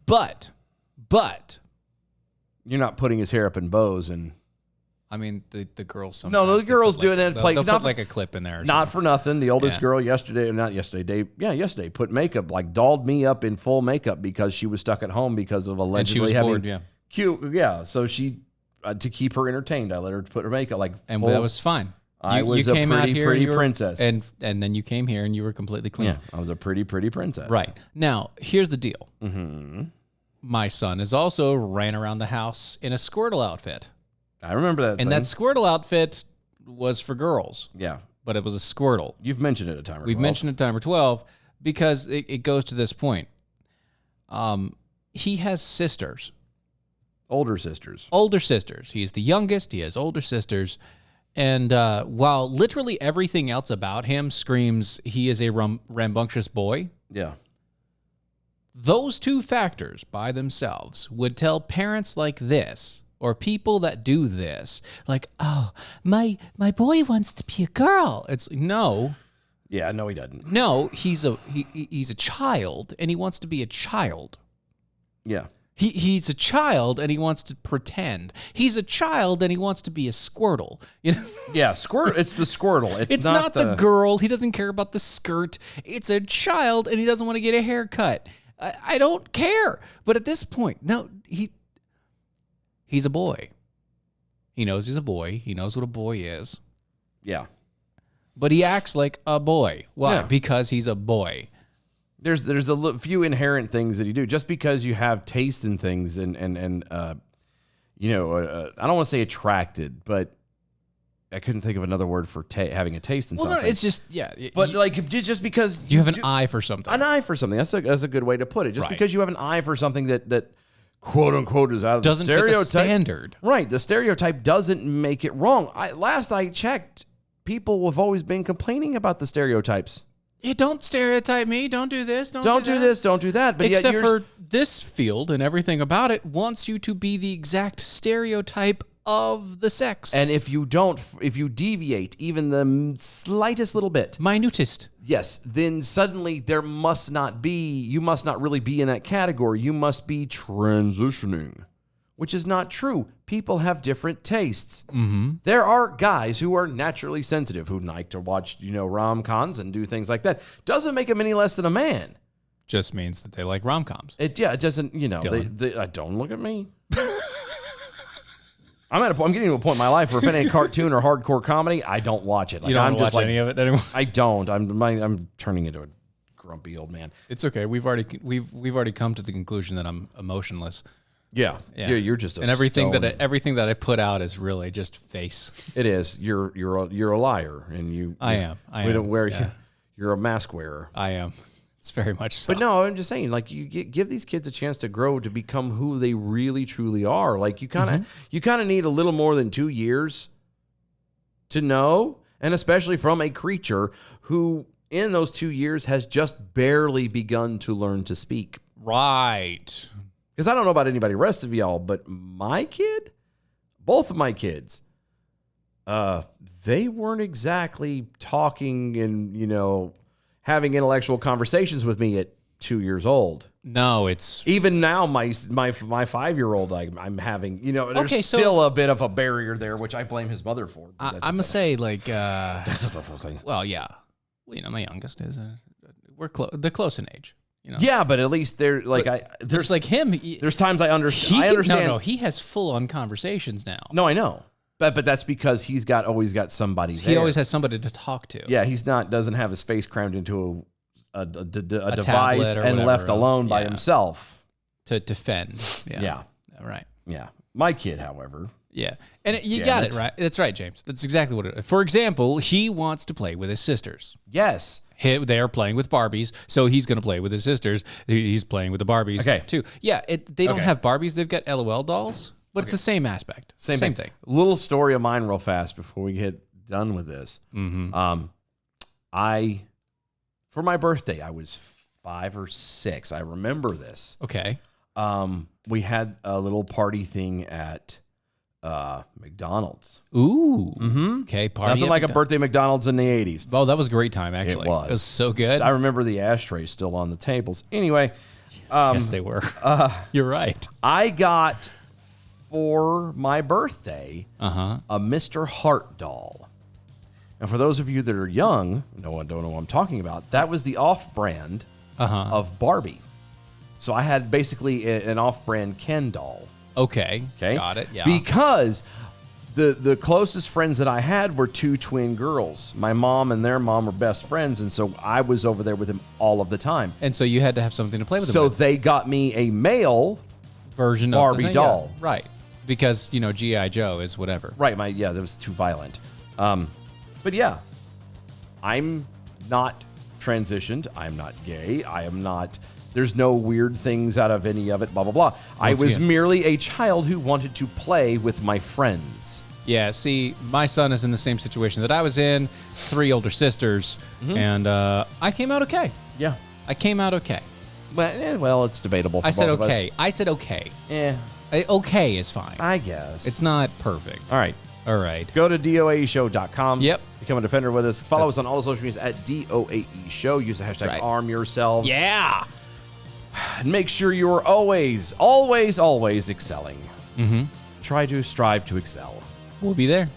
But you're not putting his hair up in bows, and I mean the girls. Sometimes no, the girls do it and play. They'll put like a clip in there. Not for nothing. The oldest girl yesterday, put makeup, like dolled me up in full makeup because she was stuck at home because of allegedly having cute. Yeah, so she to keep her entertained, I let her put her makeup and that was fine. I was you a came out pretty, here pretty and you were- princess. and then you came here and you were completely clean. Yeah, I was a pretty, pretty princess. Right. Now, here's the deal. Mm-hmm. My son has also ran around the house in a Squirtle outfit. I remember that. And that Squirtle outfit was for girls, Yeah. but it was a Squirtle. You've mentioned it a time or 12. We've mentioned it time or 12 because it goes to this point. He has sisters. Older sisters. Older sisters. He is the youngest. He has older sisters. And while literally everything else about him screams he is a rambunctious boy, Yeah. those two factors by themselves would tell parents like this or people that do this, like, oh, my boy wants to be a girl. It's no. Yeah, no, he doesn't. No, he's a child and he wants to be a child. Yeah. He's a child and he wants to pretend. He's a child and he wants to be a Squirtle. You know? Yeah, it's the Squirtle. It's not the girl. He doesn't care about the skirt. It's a child and he doesn't want to get a haircut. I don't care. But at this point, no, he's a boy. He knows he's a boy. He knows what a boy is. Yeah. But he acts like a boy. Why? Yeah. Because he's a boy. There's few inherent things that you do just because you have taste in things and I don't want to say attracted, but I couldn't think of another word for having a taste in something. No, it's just but just because you have an eye for something. An eye for something. That's a good way to put it. Just Right. because you have an eye for something that quote unquote is out of Doesn't the fit the stereotype. standard. Right. The stereotype doesn't make it wrong. Last I checked, people have always been complaining about the stereotypes. Yeah, don't stereotype me. Don't do this. Don't do that. this. Don't do that. But Except yet for this field and everything about it wants you to be the exact stereotype of the sex. and if you deviate even the slightest little bit, minutest. yes, then suddenly you must not really be in that category. You must be transitioning, which is not true. People have different tastes. Mm-hmm. There are guys who are naturally sensitive who like to watch, rom-coms and do things like that. Doesn't make them any less than a man. Just means that they like rom-coms. It doesn't, don't look at me. I'm getting to a point in my life where if any cartoon or hardcore comedy, I don't watch it. Like, You don't I'm watch just like, any of it anymore? I don't. I'm turning into a grumpy old man. It's okay. We've already come to the conclusion that I'm emotionless. Yeah. You're just a and everything stone. everything that I put out is really just face. It is. You're a liar, and you. I am. We don't wear. You're a mask wearer. I am. It's very much so. But no, I'm just saying, like, you give these kids a chance to grow to become who they really truly are. Like, you kind of need a little more than 2 years to know, and especially from a creature who, in those 2 years, has just barely begun to learn to speak. Right. Because I don't know about anybody rest of y'all, but both of my kids, they weren't exactly talking and, having intellectual conversations with me at 2 years old. No, it's even now my 5-year-old I'm having, there's Okay, so- still a bit of a barrier there, which I blame his mother for. I'm gonna say like That's a tough thing. well, yeah. Well, my youngest is they're close in age. Yeah, but at least they're like There's like him. there's times I understand. I understand. No, he has full on conversations now. No, I know. But that's because he's always got somebody there. He always has somebody to talk to. Yeah, doesn't have his face crammed into a device tablet or and whatever left else. alone by Yeah. himself. To defend. Yeah. Right. Yeah. My kid, however. Yeah. And you Damn got it. it right. That's right, James. That's exactly what it is. For example, he wants to play with his sisters. Yes. They are playing with Barbies, so he's going to play with his sisters. He's playing with the Barbies Okay. too. Yeah, they don't Okay. have Barbies. They've got LOL dolls, but it's the same aspect. Same thing. Little story of mine real fast before we get done with this. Mm-hmm. For my birthday, I was 5 or 6. I remember this. Okay. We had a little party thing at McDonald's. Ooh. Mm-hmm. Okay. Party. Nothing at like a McDonald's. birthday McDonald's in the 80s. Oh, that was a great time, actually. It was. It was so good. I remember the ashtrays still on the tables. Anyway, yes, they were. You're right. I got for my birthday Uh-huh. a Mr. Hart doll. And for those of you that are young, don't know what I'm talking about, that was the off-brand of Barbie. So I had basically an off-brand Ken doll. Okay. Okay? Got it. Yeah. Because the closest friends that I had were 2 twin girls. My mom and their mom were best friends, and so I was over there with them all of the time. And so you had to have something to play with them So with. they got me a male Version of Barbie the thing, doll. yeah. Right. Because, G.I. Joe is whatever. Right, that was too violent. But yeah, I'm not transitioned. I'm not gay. I am not. There's no weird things out of any of it. Blah blah blah. I was merely a child who wanted to play with my friends. Yeah. See, my son is in the same situation that I was in. 3 older sisters, and I came out okay. Yeah, I came out okay. Well, it's debatable. For I said both of us. okay. I said okay. Yeah, Okay is fine. I guess It's not perfect. all right. All right. Go to doaeshow.com. Yep. Become a defender with us. Follow us on all the social medias at DOAE Show. Use the hashtag Right. arm yourselves. Yeah. And make sure you're always, always, always excelling. Mm-hmm. Try to strive to excel. We'll be there.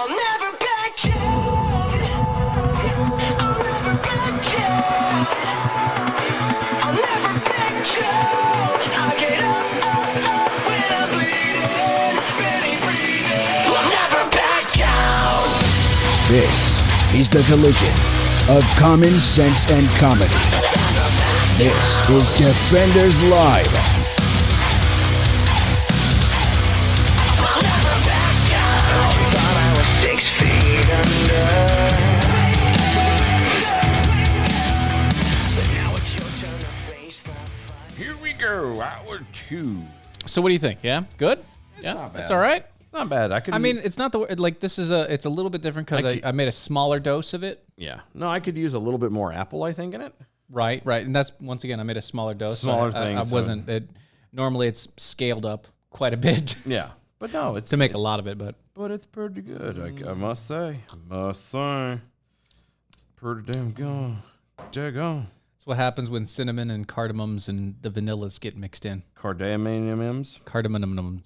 I'll never back down. I'll never back down. I'll never back down. I get up when I'm bleeding, barely breathing. I'll never back down. This is the collision of common sense and comedy. This is Defenders Live. I'll never back down. Thought I was 6 feet under. But now it's your turn to face the fight. Here we go. Hour 2. So what do you think? Yeah, good. Yeah, not bad. that's all right. It's not bad. I mean, it's not the like this is a. It's a little bit different because I made a smaller dose of it. yeah. No, I could use a little bit more apple, I think, in it. Right, and that's once again I made a smaller dose. Smaller so thing, I so- wasn't. Normally it's scaled up quite a bit Yeah. But no, it's to make a lot of it, but But it's pretty good. I must say. Pretty damn good. Daggone. it's what happens when cinnamon and cardamoms and the vanillas get mixed in. Cardamoniums. Cardamomums,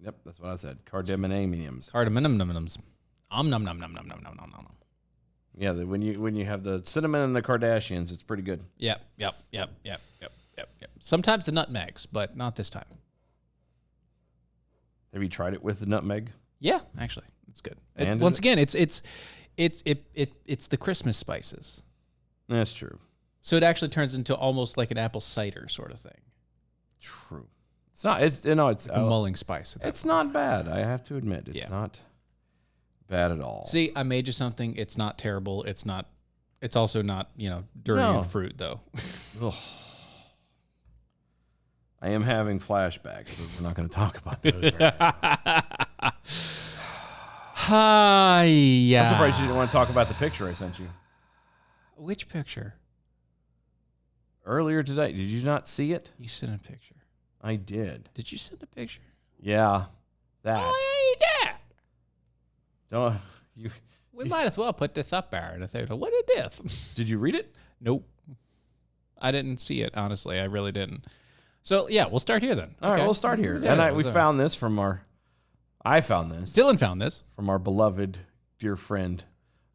Yep, that's what I said. Cardamoniums. cardamomums. Nom nom nom nom nom nom nom nom nom. Yeah, when you have the cinnamon and the Kardashians, it's pretty good. Yep. Sometimes the nutmegs, but not this time. Have you tried it with the nutmeg? Yeah, actually, it's good. And Once is again, it's the Christmas spices. That's true. So it actually turns into almost like an apple cider sort of thing. True. It's not. It's it's A mulling spice. it's not bad. I have to admit, it's not bad at all. See, I made you something. It's not terrible. It's not. It's also not durian No. fruit though. Ugh. I am having flashbacks, but we're not going to talk about those. Right now. Hi. Yeah. I'm surprised you didn't want to talk about the picture I sent you Which picture? earlier today. Did you not see it? You sent a picture. I did. Did you send a picture? Yeah, that. Oh, yeah, you did. Don't you? We might as well put this up there and say, what is this? Did you read it? Nope. I didn't see it, honestly. I really didn't. So, yeah, we'll start here then. All right, we'll start here. Yeah, And we found this from I found this Dylan found this. from our beloved dear friend,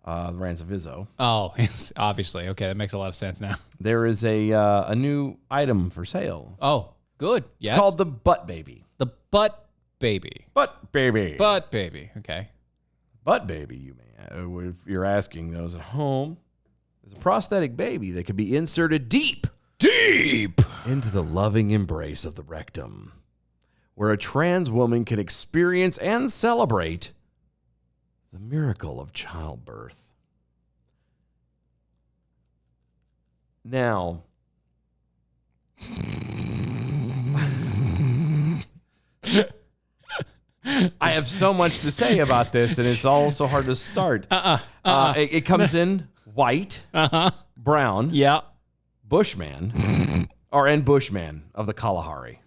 Ranzavizzo. Oh, obviously. Okay, that makes a lot of sense now. There is a new item for sale. Oh, good. Yes. It's called the Butt Baby. the butt baby. Butt Baby. Butt baby. Okay. Butt Baby, you may, if you're asking those at home, is a prosthetic baby that can be inserted deep into the loving embrace of the rectum, where a trans woman can experience and celebrate the miracle of childbirth. Now, I have so much to say about this, and it's all so hard to start. It comes in white, brown, Yeah. Bushman, and Bushman of the Kalahari.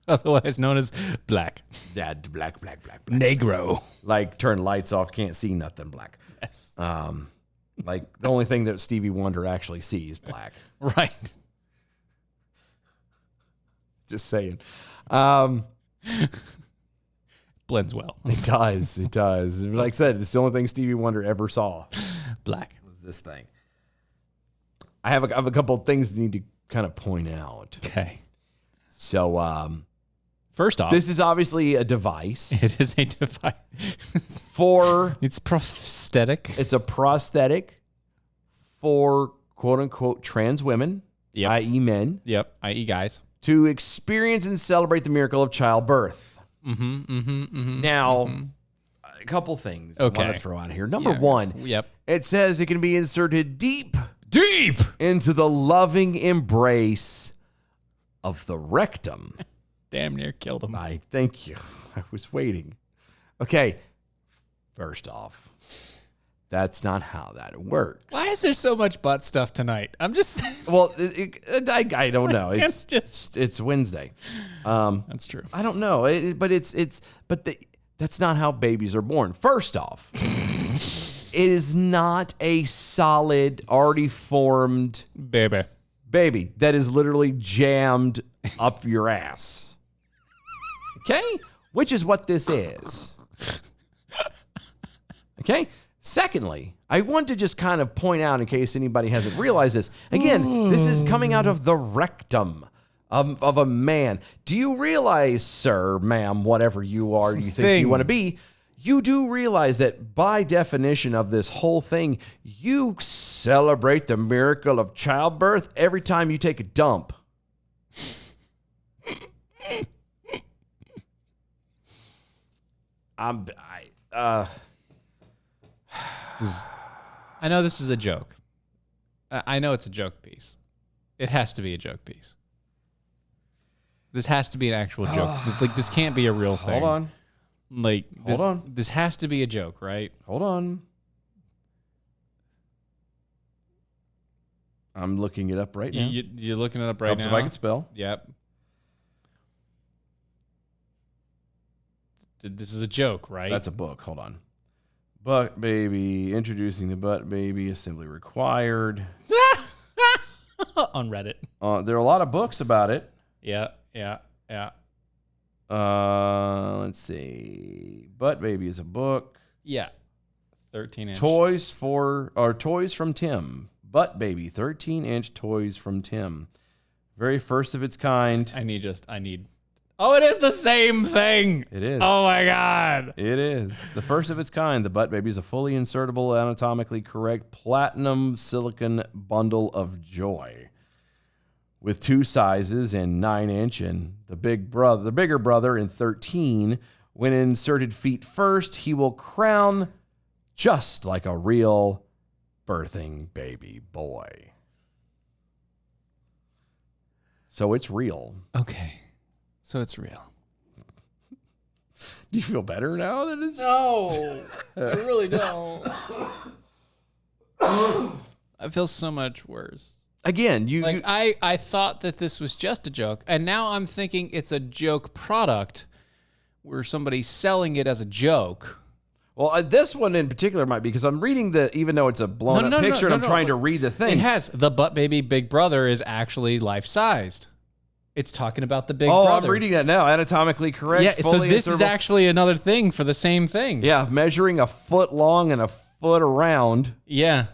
Otherwise known as black. Dad, black. Negro. Like, turn lights off, can't see nothing black. Yes. Like, the only thing that Stevie Wonder actually sees black. Right. Just saying. Blends well. It does. Like I said, it's the only thing Stevie Wonder ever saw Black. was this thing. I have a couple of things that need to kind of point out. Okay. So, First off, this is obviously a device it is a device. for, It's prosthetic. it's a prosthetic for quote unquote trans women, Yep. i.e. men, Yep. I.e. guys. to experience and celebrate the miracle of childbirth. Now, a couple things I Okay. want to throw out here. Number one, Yep. it says it can be inserted deep Deep. into the loving embrace of the rectum. Damn near killed him. I thank you. I was waiting. Okay, first off, that's not how that works. Why is there so much butt stuff tonight? I'm just saying. Well, I don't know. It's just- It's Wednesday. That's true. I don't know. That's not how babies are born. First off, it is not a solid, already formed Baby. baby that is literally jammed up your ass. Okay? Which is what this is. Okay? Secondly, I want to just kind of point out, in case anybody hasn't realized this, again, this is coming out of the rectum of a man. Do you realize, sir, ma'am, whatever you are, you think you want to be, you do realize that by definition of this whole thing, you celebrate the miracle of childbirth every time you take a dump. I know this is a joke. I know it's a joke piece. It has to be a joke piece. This has to be an actual joke. Like, this can't be a real thing. Hold on. Like, Hold on. This has to be a joke, right? Hold on. I'm looking it up right now. You're looking it up right Helps now? if I can spell. Yep. This is a joke, right? That's a book. Hold on. Butt Baby, introducing the Butt Baby, assembly required. On Reddit. There are a lot of books about it. Yeah. Let's see. Butt Baby is a book. Yeah. 13-inch. Toys from Tim. Butt Baby, 13-inch toys from Tim. Very first of its kind. I need. Oh, it is the same thing. It is. Oh my God. It is. The first of its kind. The Butt Baby is a fully insertable, anatomically correct platinum silicon bundle of joy. With 2 sizes in 9-inch and the bigger brother in 13. When inserted feet first, he will crown just like a real birthing baby boy. So it's real. Okay. So it's real. Do you feel better now that it's... No, I really don't. I feel so much worse. Again, I thought that this was just a joke, and now I'm thinking it's a joke product where somebody's selling it as a joke. Well, this one in particular might be because I'm reading even though it's a blown up picture and I'm trying to read the thing. It has the Butt Baby Big Brother is actually life-sized. It's talking about the big brother. I'm reading that now. Anatomically correct. Yeah, so this is actually another thing for the same thing. Yeah, measuring a foot long and a foot around. Yeah.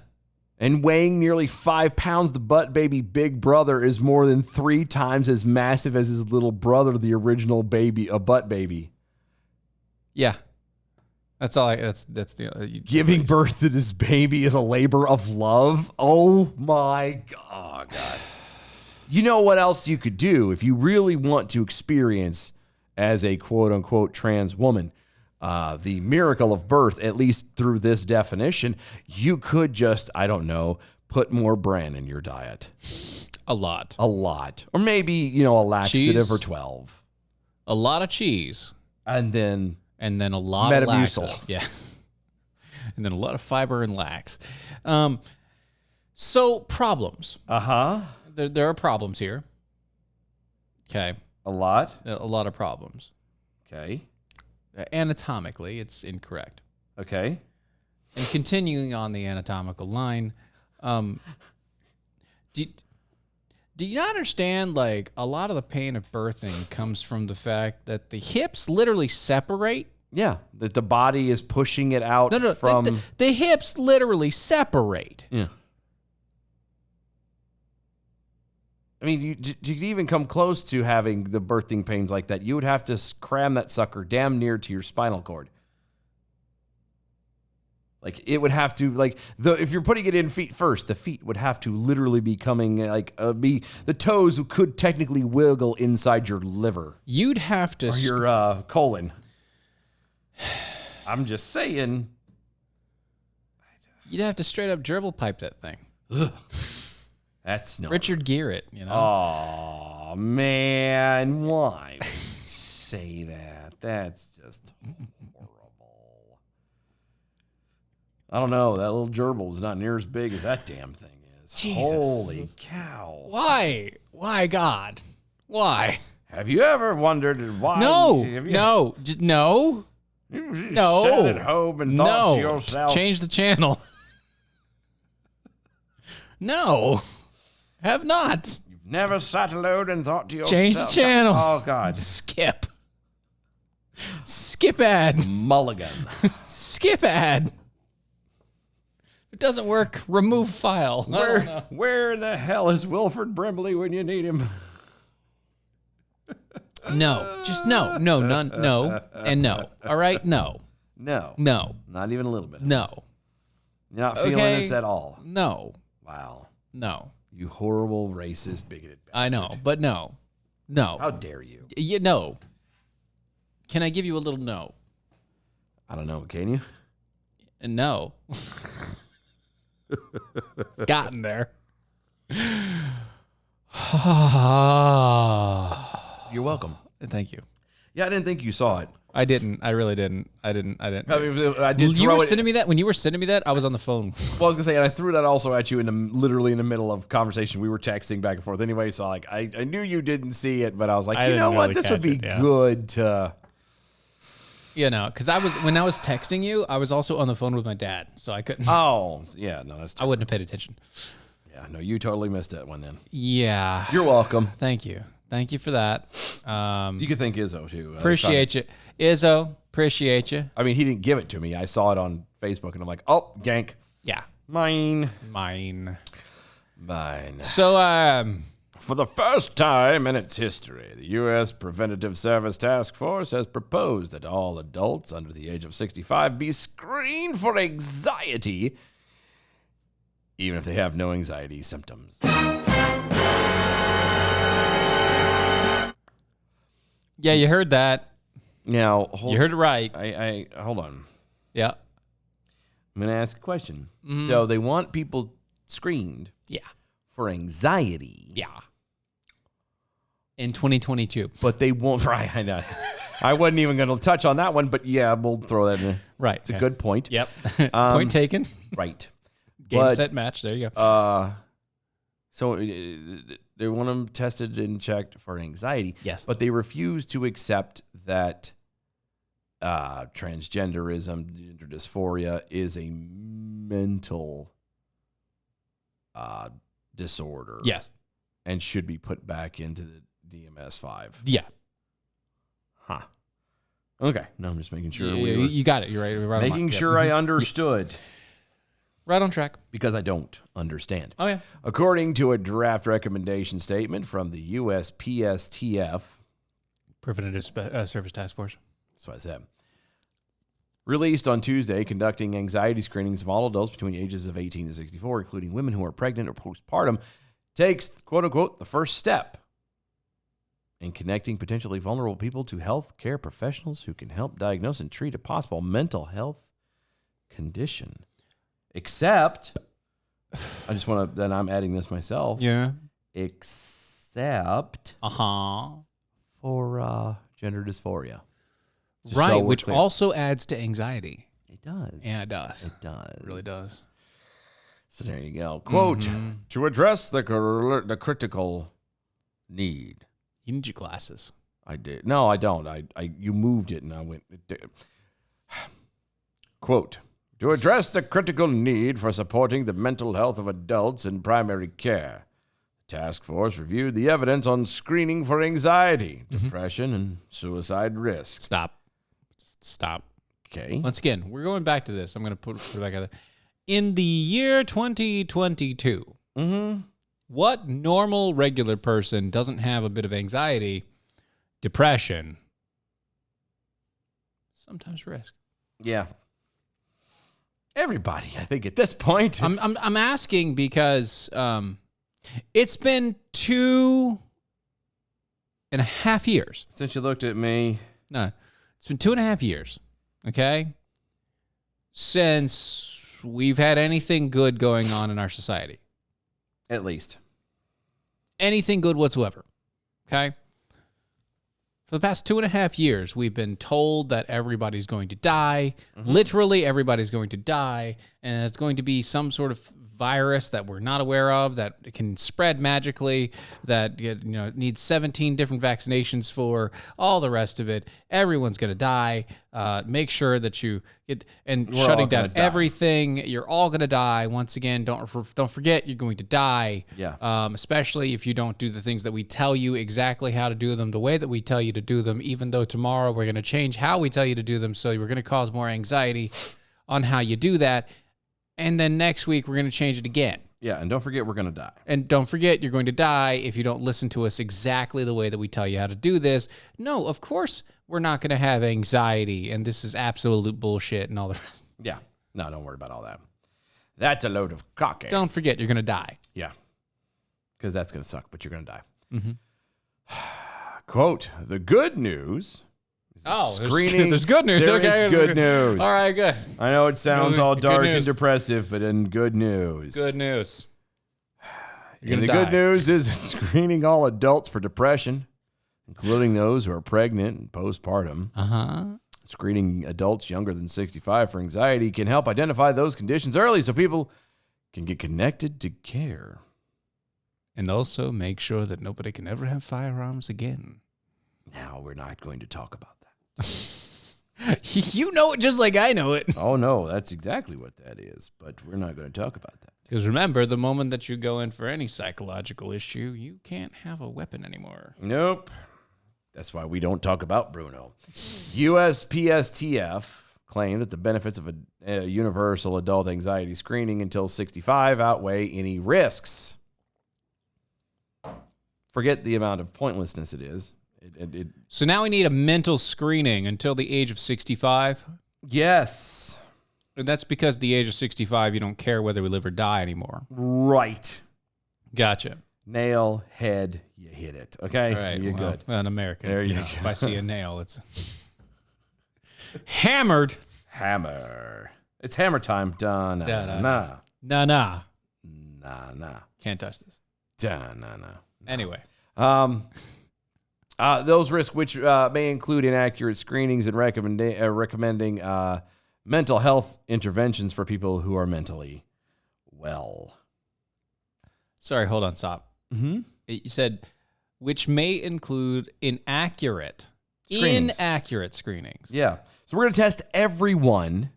And weighing nearly 5 pounds, the Butt Baby Big Brother is more than 3 times as massive as his little brother, the original baby, a Butt Baby. Yeah. That's all. That's the giving birth to this baby is a labor of love. Oh my God. You know what else you could do if you really want to experience as a quote unquote trans woman the miracle of birth, at least through this definition? You could just, I don't know, put more bran in your diet. A lot. Or maybe, a laxative cheese, or 12. A lot of cheese. And then a lot Metamucil. of laxative. Yeah. And then a lot of fiber and lax. So problems. Uh-huh. There are problems here. Okay. A lot of problems. Okay. Anatomically, it's incorrect. Okay. And continuing on the anatomical line, do you not understand, like, a lot of the pain of birthing comes from the fact that the hips literally separate? Yeah, that the body is pushing it out from... The hips literally separate. Yeah. I mean, to even come close to having the birthing pains like that, you would have to cram that sucker damn near to your spinal cord. Like, it would have to, if you're putting it in feet first, the feet would have to literally be coming, the toes could technically wiggle inside your liver. You'd have to... Or your colon. I'm just saying. You'd have to straight up gerbil pipe that thing. Ugh. That's no Richard Gere, you know? Oh, man. Why would you say that? That's just horrible. I don't know. That little gerbil is not near as big as that damn thing is. Jesus. Holy cow. Why? Why, God? Why? Have you ever wondered why? No. You just sat at home and thought to yourself. Change the channel. No. Have not. You've never sat alone and thought to yourself. Change the channel. Oh, God. Skip ad. Mulligan. Skip ad. it doesn't work. Remove file. I don't know. Where in the hell is Wilford Brimley when you need him? No, just no, none, no, and no. All right, no, No. no, Not even a little bit. no, You're not feeling Okay. this at all. no, Wow. no. You horrible, racist, bigoted bastard. I know, but no, no. How dare you? You no. Can I give you a little no? I don't know. Can you? And no. It's gotten there. You're welcome. Thank you. Yeah, I didn't think you saw it. I didn't. I really didn't. I didn't. I mean, I did You throw were it. sending me that? When you were sending me that, I was on the phone. Well, I was gonna say, and I threw that also at you literally in the middle of conversation. We were texting back and forth anyway, so like I knew you didn't see it, but I was like, I you didn't know what, really this would catch be it, yeah. good to. You know, because when I was texting you, I was also on the phone with my dad, so I couldn't. Oh, yeah, no, that's. I wouldn't have paid attention. Yeah, no, you totally missed that one then. Yeah. You're welcome. Thank you. Thank you for that. You could thank Izzo too. Appreciate you, Izzo. Appreciate you. I mean, he didn't give it to me. I saw it on Facebook, and I'm like, oh, gank, Yeah. mine. So, For the first time in its history, the U.S. Preventative Service Task Force has proposed that all adults under the age of 65 be screened for anxiety, even if they have no anxiety symptoms. yeah, you heard that. Now, You heard it right. I hold on. Yeah. I'm going to ask a question. So they want people screened Yeah. for anxiety. Yeah. In 2022. But they won't. Right, I know. I wasn't even going to touch on that one, but yeah, we'll throw that in. Right. It's a good point. Yep. Point taken. Right. Game, But, set, match. There you go. So they want them tested and checked for anxiety. Yes. But they refuse to accept that transgenderism, gender dysphoria is a mental disorder. Yes. And should be put back into the DMS-5. Yeah. Huh. Okay. No, I'm just making sure. You got it. You're right. You're right on Making mark. sure Yep. I understood. Right on track. Because I don't understand. Oh, yeah. According to a draft recommendation statement from the USPSTF, Preventative Service Task Force. that's what I said, released on Tuesday, conducting anxiety screenings of all adults between the ages of 18 and 64, including women who are pregnant or postpartum, takes, quote unquote, the first step in connecting potentially vulnerable people to health care professionals who can help diagnose and treat a possible mental health condition. Except, I just want to, then I'm adding this myself. Yeah. Except for gender dysphoria. Just so Right, we're which clear. also adds to anxiety. It does. Yeah, it does. It does. It really does. So there you go. Quote, to address the critical need. You need your glasses. I did. No, I don't. You moved it and I went. Quote, to address the critical need for supporting the mental health of adults in primary care, the task force reviewed the evidence on screening for anxiety, depression, and suicide risk. Stop. Okay. Once again, we're going back to this. I'm going to put it back out there. In the year 2022, what normal, regular person doesn't have a bit of anxiety, depression, sometimes risk? Yeah. Everybody, I think, at this point. I'm asking because it's been 2.5 years. Since you looked at me. No, it's been 2.5 years, okay, since we've had anything good going on in our society. At least. Anything good whatsoever, okay? For the past 2.5 years, we've been told that everybody's going to die. Literally, everybody's going to die. And it's going to be some sort of virus that we're not aware of, that can spread magically, that needs 17 different vaccinations for, all the rest of it. Everyone's going to die. Make sure that you get, and We're all shutting gonna down die. everything. You're all going to die. Once again, don't forget you're going to die. Yeah. Especially if you don't do the things that we tell you exactly how to do them, the way that we tell you to do them, even though tomorrow we're going to change how we tell you to do them. So we're going to cause more anxiety on how you do that. And then next week, we're going to change it again. Yeah, and don't forget we're going to die. And don't forget, you're going to die if you don't listen to us exactly the way that we tell you how to do this. No, of course, we're not going to have anxiety, and this is absolute bullshit and all the rest. Yeah. No, don't worry about all that. That's a load of cock. Don't forget, you're going to die. Yeah. Because that's going to suck, but you're going to die. Mm-hmm. Quote, the good news is screening. There's good news. There Okay. is good news. All right, good. I know it sounds all Good dark and news. depressive, but in good news. Good news. And the good news is screening all adults for depression, including those who are pregnant and postpartum. Uh-huh. Screening adults younger than 65 for anxiety can help identify those conditions early so people can get connected to care. And also make sure that nobody can ever have firearms again. Now, we're not going to talk about that. You know it just like I know it. Oh, no, that's exactly what that is, but we're not going to talk about that. Because remember, the moment that you go in for any psychological issue, you can't have a weapon anymore. Nope. That's why we don't talk about Bruno. USPSTF claimed that the benefits of a universal adult anxiety screening until 65 outweigh any risks. Forget the amount of pointlessness it is. So now we need a mental screening until the age of 65? Yes. And that's because the age of 65, you don't care whether we live or die anymore. Right. Gotcha. Nail, head, you hit it. Okay? All right, You're well, good. Well, an American. There you go. If I see a nail, it's hammered. Hammer. It's hammer time. Dun, Da-da. nah. Nah. Nah. Can't touch this. Dun, nah. Anyway. Those risks, which may include inaccurate screenings and recommending mental health interventions for people who are mentally well. Sorry, hold on, stop. Mm-hmm. You said, which may include inaccurate screenings. Yeah. So we're going to test everyone,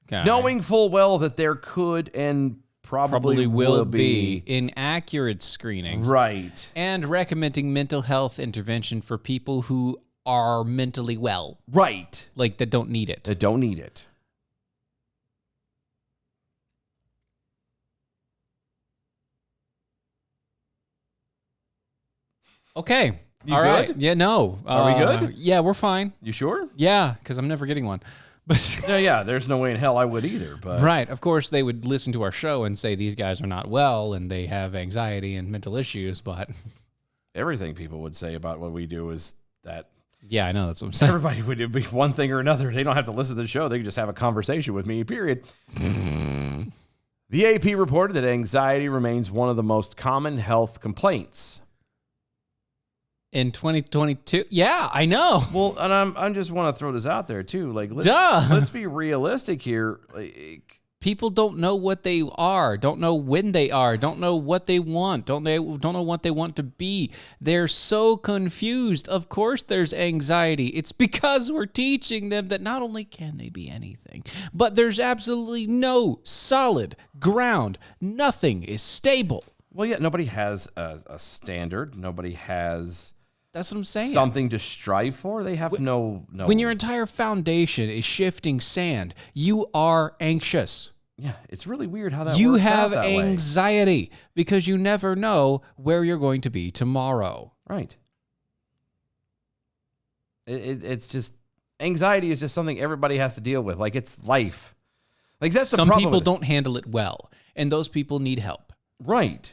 Okay. knowing full well that there could and probably will be inaccurate screenings. Right. And recommending mental health intervention for people who are mentally well. Right. Like that don't need it. That don't need it. Okay. You All right. good? Yeah, no. Are we good? Yeah, we're fine. You sure? Yeah, because I'm never getting one. But Yeah. There's no way in hell I would either. But right. Of course, they would listen to our show and say these guys are not well and they have anxiety and mental issues. But everything people would say about what we do is that yeah, I know. That's what I'm saying. everybody would be one thing or another. They don't have to listen to the show. They can just have a conversation with me, period. The AP reported that anxiety remains one of the most common health complaints. In 2022? Yeah, I know. Well, and I just want to throw this out there too. Like, Duh. let's be realistic here. Like, People don't know what they are, don't know when they are, don't know what they want, don't know what they want to be. They're so confused. Of course there's anxiety. It's because we're teaching them that not only can they be anything, but there's absolutely no solid ground. Nothing is stable. well, yeah, nobody has a standard. Nobody has That's what I'm saying. something to strive for. They have no. When your entire foundation is shifting sand, you are anxious. Yeah, it's really weird how that You works have out that way. anxiety because you never know where you're going to be tomorrow. Right. It's just anxiety is just something everybody has to deal with. Like, it's life. Like, that's the Some problem. people with this. don't handle it well, and those people need help. Right.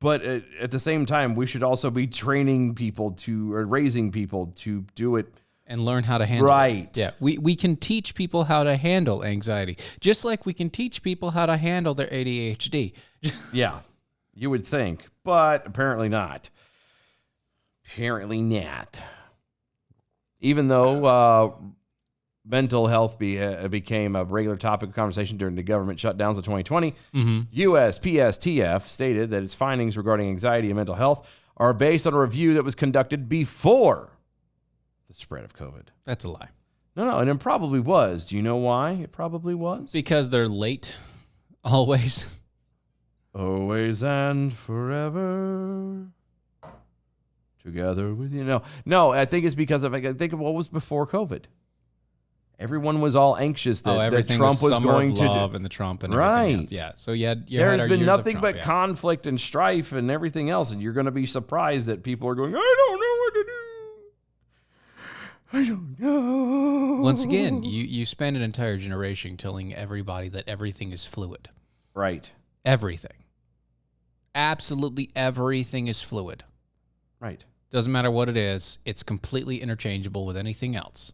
But at the same time, we should also be training people or raising people to do it. And learn how to handle Right. it. Yeah, we can teach people how to handle anxiety, just like we can teach people how to handle their ADHD. Yeah, you would think, but apparently not. Apparently not. Even though mental health became a regular topic of conversation during the government shutdowns of 2020, USPSTF stated that its findings regarding anxiety and mental health are based on a review that was conducted before the spread of COVID. That's a lie. No, and it probably was. Do you know why it probably was? Because they're late, always. Always and forever. Together with you. No, I think it's because of what was before COVID. everyone was all anxious that everything Trump was Summer going of to Love and the Trump and everything else. right. Yeah. So you had There's our been years of nothing Trump, but yeah. conflict and strife and everything else, and you're going to be surprised that people are going, I don't know what to do. I don't know. Once again, you spend an entire generation telling everybody that everything is fluid. Right. Everything. Absolutely everything is fluid. Right. Doesn't matter what it is. It's completely interchangeable with anything else.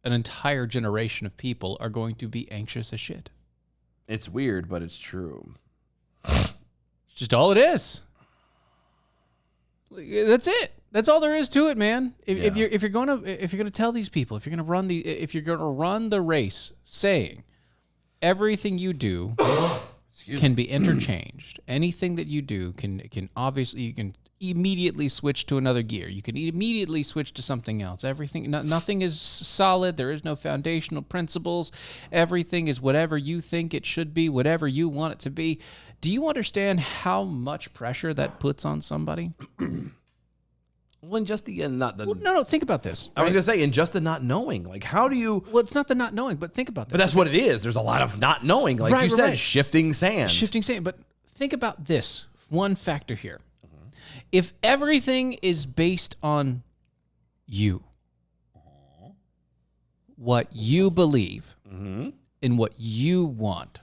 An entire generation of people are going to be anxious as shit. It's weird, but it's true. It's just all it is. That's it. That's all there is to it, man. If you're gonna tell these people, if you're gonna run the race, saying everything you do can be interchanged, anything that you do can obviously, you can immediately switch to another gear. You can immediately switch to something else. Nothing is solid. There is no foundational principles. Everything is whatever you think it should be, whatever you want it to be. Do you understand how much pressure that puts on somebody? Well, and just the not the. Well, no. Think about this. I was gonna say, and just the not knowing. Like, how do you? Well, it's not the not knowing, but think about this. But that's what it is. There's a lot of not knowing, like you said, shifting sand. Shifting sand. But think about this one factor here. If everything is based on you, what you believe, and what you want,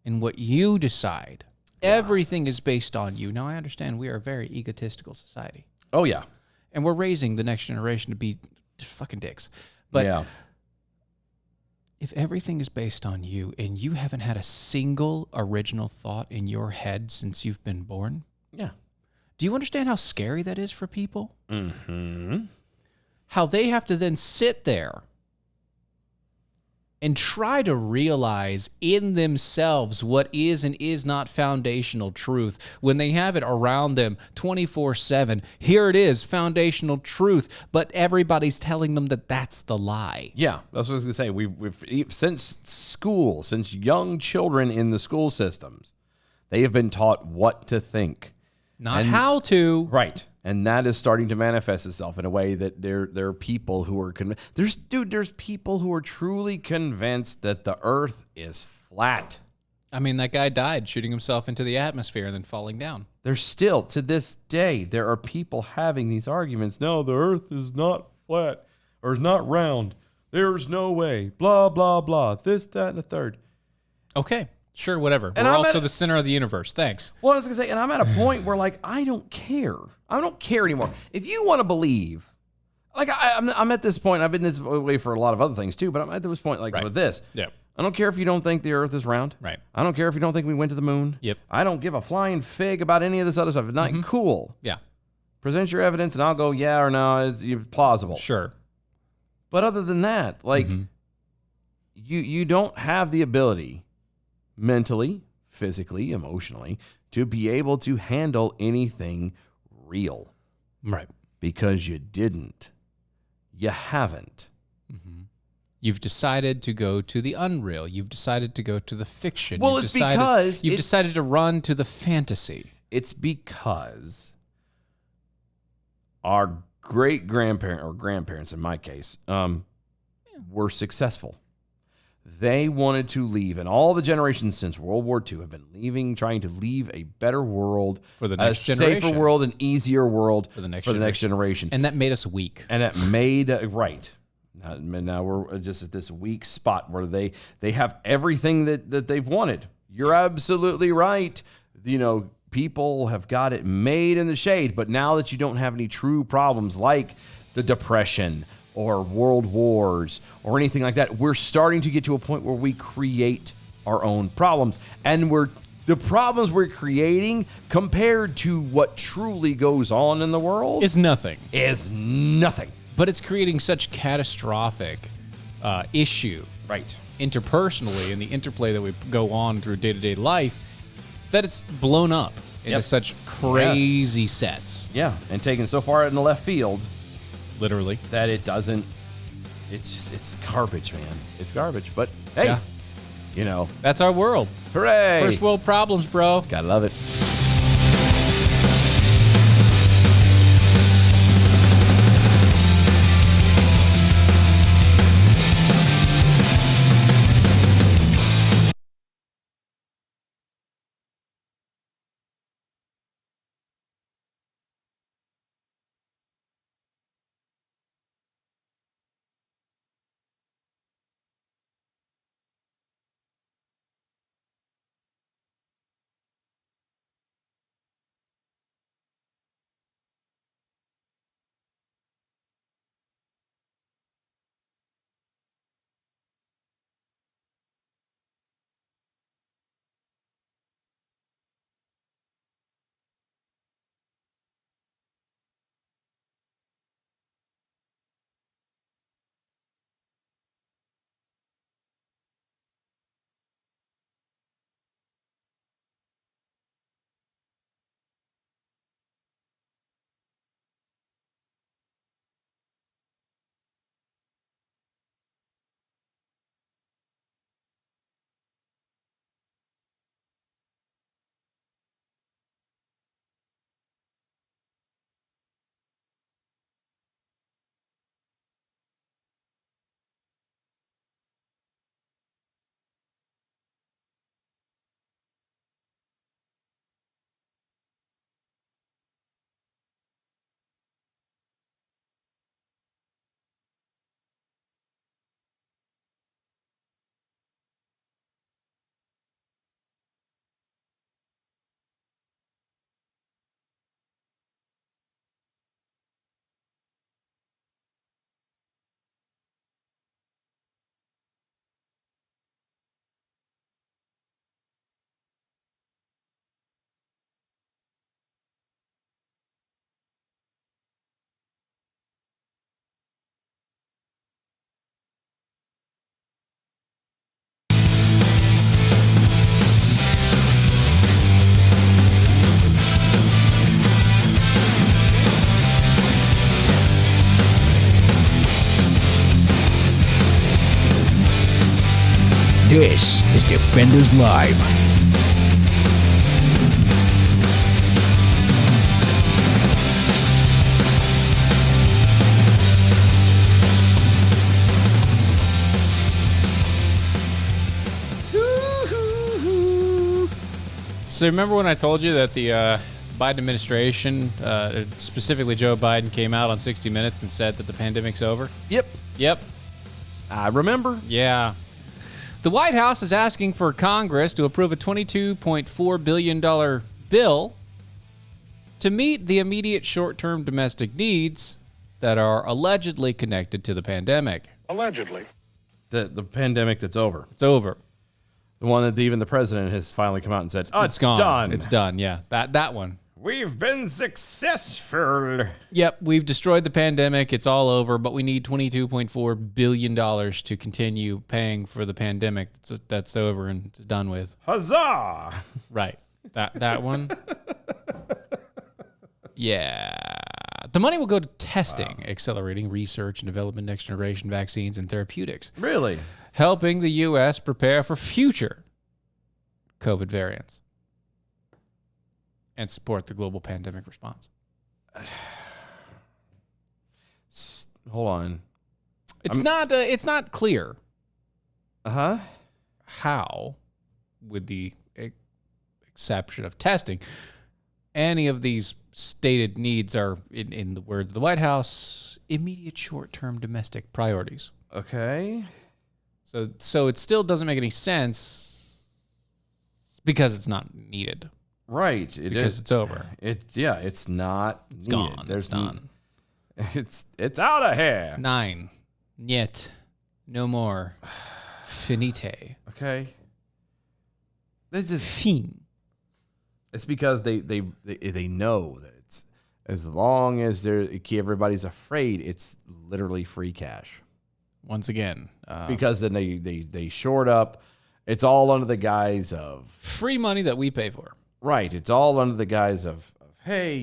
and what you decide, everything is based on you. Now, I understand we are a very egotistical society. Oh, yeah. And we're raising the next generation to be fucking dicks. But if everything is based on you and you haven't had a single original thought in your head since you've been born, do you understand how scary that is for people? Mm-hmm. How they have to then sit there and try to realize in themselves what is and is not foundational truth when they have it around them 24/7. Here it is, foundational truth, but everybody's telling them that that's the lie. Yeah, that's what I was going to say. We've since school, since young children in the school systems, they have been taught what to think. Not how to. Right. And that is starting to manifest itself in a way that there are people who are there's people who are truly convinced that the earth is flat. I mean, that guy died shooting himself into the atmosphere and then falling down. There's still, to this day, there are people having these arguments. No, the earth is not flat or is not round. There's no way. Blah, blah, blah. This, that, and the third. Okay. Sure, whatever. And We're I'm also the center of the universe. Thanks. Well, I was going to say, and I'm at a point where, like, I don't care. I don't care anymore. If you want to believe, like, I'm at this point, I've been this way for a lot of other things too, but I'm at this point, like, with this. Yeah. I don't care if you don't think the earth is round. Right. I don't care if you don't think we went to the moon. Yep. I don't give a flying fig about any of this other stuff. It's not cool. Yeah. Present your evidence and I'll go, yeah or no, it's plausible. Sure. But other than that, like, you don't have the ability mentally, physically, emotionally, to be able to handle anything real. Right. Because you didn't. You haven't. You've decided to go to the unreal. You've decided to go to the fiction. Well, because you've decided to run to the fantasy. It's because our great-grandparent, or grandparents in my case, were successful. They wanted to leave, and all the generations since World War II have been trying to leave a better world, for the next generation, a safer world, an easier world for the next generation. And that made us weak. And it made, right. Now we're just at this weak spot where they have everything that they've wanted. You're absolutely right. You know, people have got it made in the shade, but now that you don't have any true problems like the Depression or world wars or anything like that, we're starting to get to a point where we create our own problems. And the problems we're creating compared to what truly goes on in the world is nothing. But it's creating such catastrophic issue, right, interpersonally, in the interplay that we go on through day-to-day life, that it's blown up into such crazy sets. Yeah, and taken so far in the left field, literally, that it doesn't. It's garbage, man. It's garbage. But hey, you know, that's our world. Hooray! First world problems, bro. Gotta love it. This is Defenders Live. So remember when I told you that the Biden administration, specifically Joe Biden, came out on 60 Minutes and said that the pandemic's over? Yep. I remember. Yeah. The White House is asking for Congress to approve a $22.4 billion bill to meet the immediate short-term domestic needs that are allegedly connected to the pandemic. Allegedly. The pandemic that's over. It's over. The one that even the president has finally come out and said, it's gone. done. It's done, yeah. That one. We've been successful. Yep, we've destroyed the pandemic. It's all over, but we need $22.4 billion to continue paying for the pandemic that's over and done with. Huzzah! Right. That one. Yeah. The money will go to testing, accelerating research and development, next generation vaccines and therapeutics. Really? Helping the U.S. prepare for future COVID variants and support the global pandemic response. Hold on. It's not clear. How, with the exception of testing, any of these stated needs are, in the words of the White House, immediate short-term domestic priorities. Okay. So it still doesn't make any sense because it's not needed. Right. Because it's over. It's not It's needed. gone. There's It's done. It's out of here. 9. Niet. No more. Finite. Okay. They just Fin. It's because they know that it's as long as everybody's afraid, it's literally free cash. Once again. Because then they short up. It's all under the guise of free money that we pay for. Right. It's all under the guise of hey,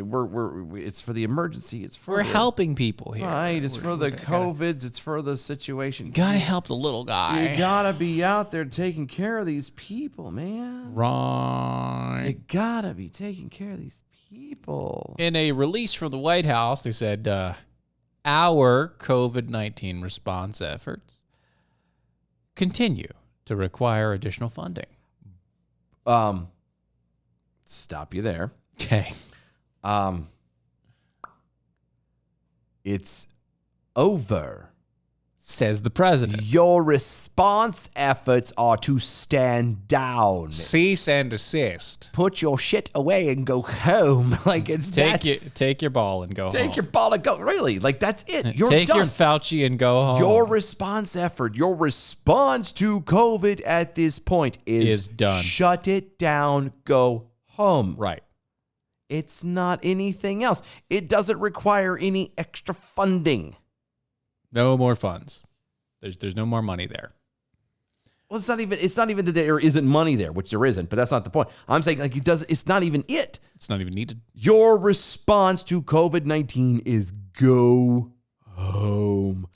we're it's for the emergency. It's for we're helping people here. Right. It's for the COVIDs. It's for the situation. Gotta help the little guy. You gotta be out there taking care of these people, man. Right. You gotta be taking care of these people. In a release from the White House, they said our COVID-19 response efforts continue to require additional funding. Stop you there. Okay. It's over. Says the president. Your response efforts are to stand down. Cease and desist. Put your shit away and go home. Like it's take your ball and go home. Take your ball and go. Really? Like that's it. You're take done. your Fauci and go home. Your response effort, your response to COVID at this point is done. Shut it down. Go home. Right. It's not anything else. It doesn't require any extra funding. No more funds. There's no more money there. Well, it's not even that there isn't money there, which there isn't, but that's not the point. I'm saying like it's not even it. It's not even needed. Your response to COVID-19 is go home.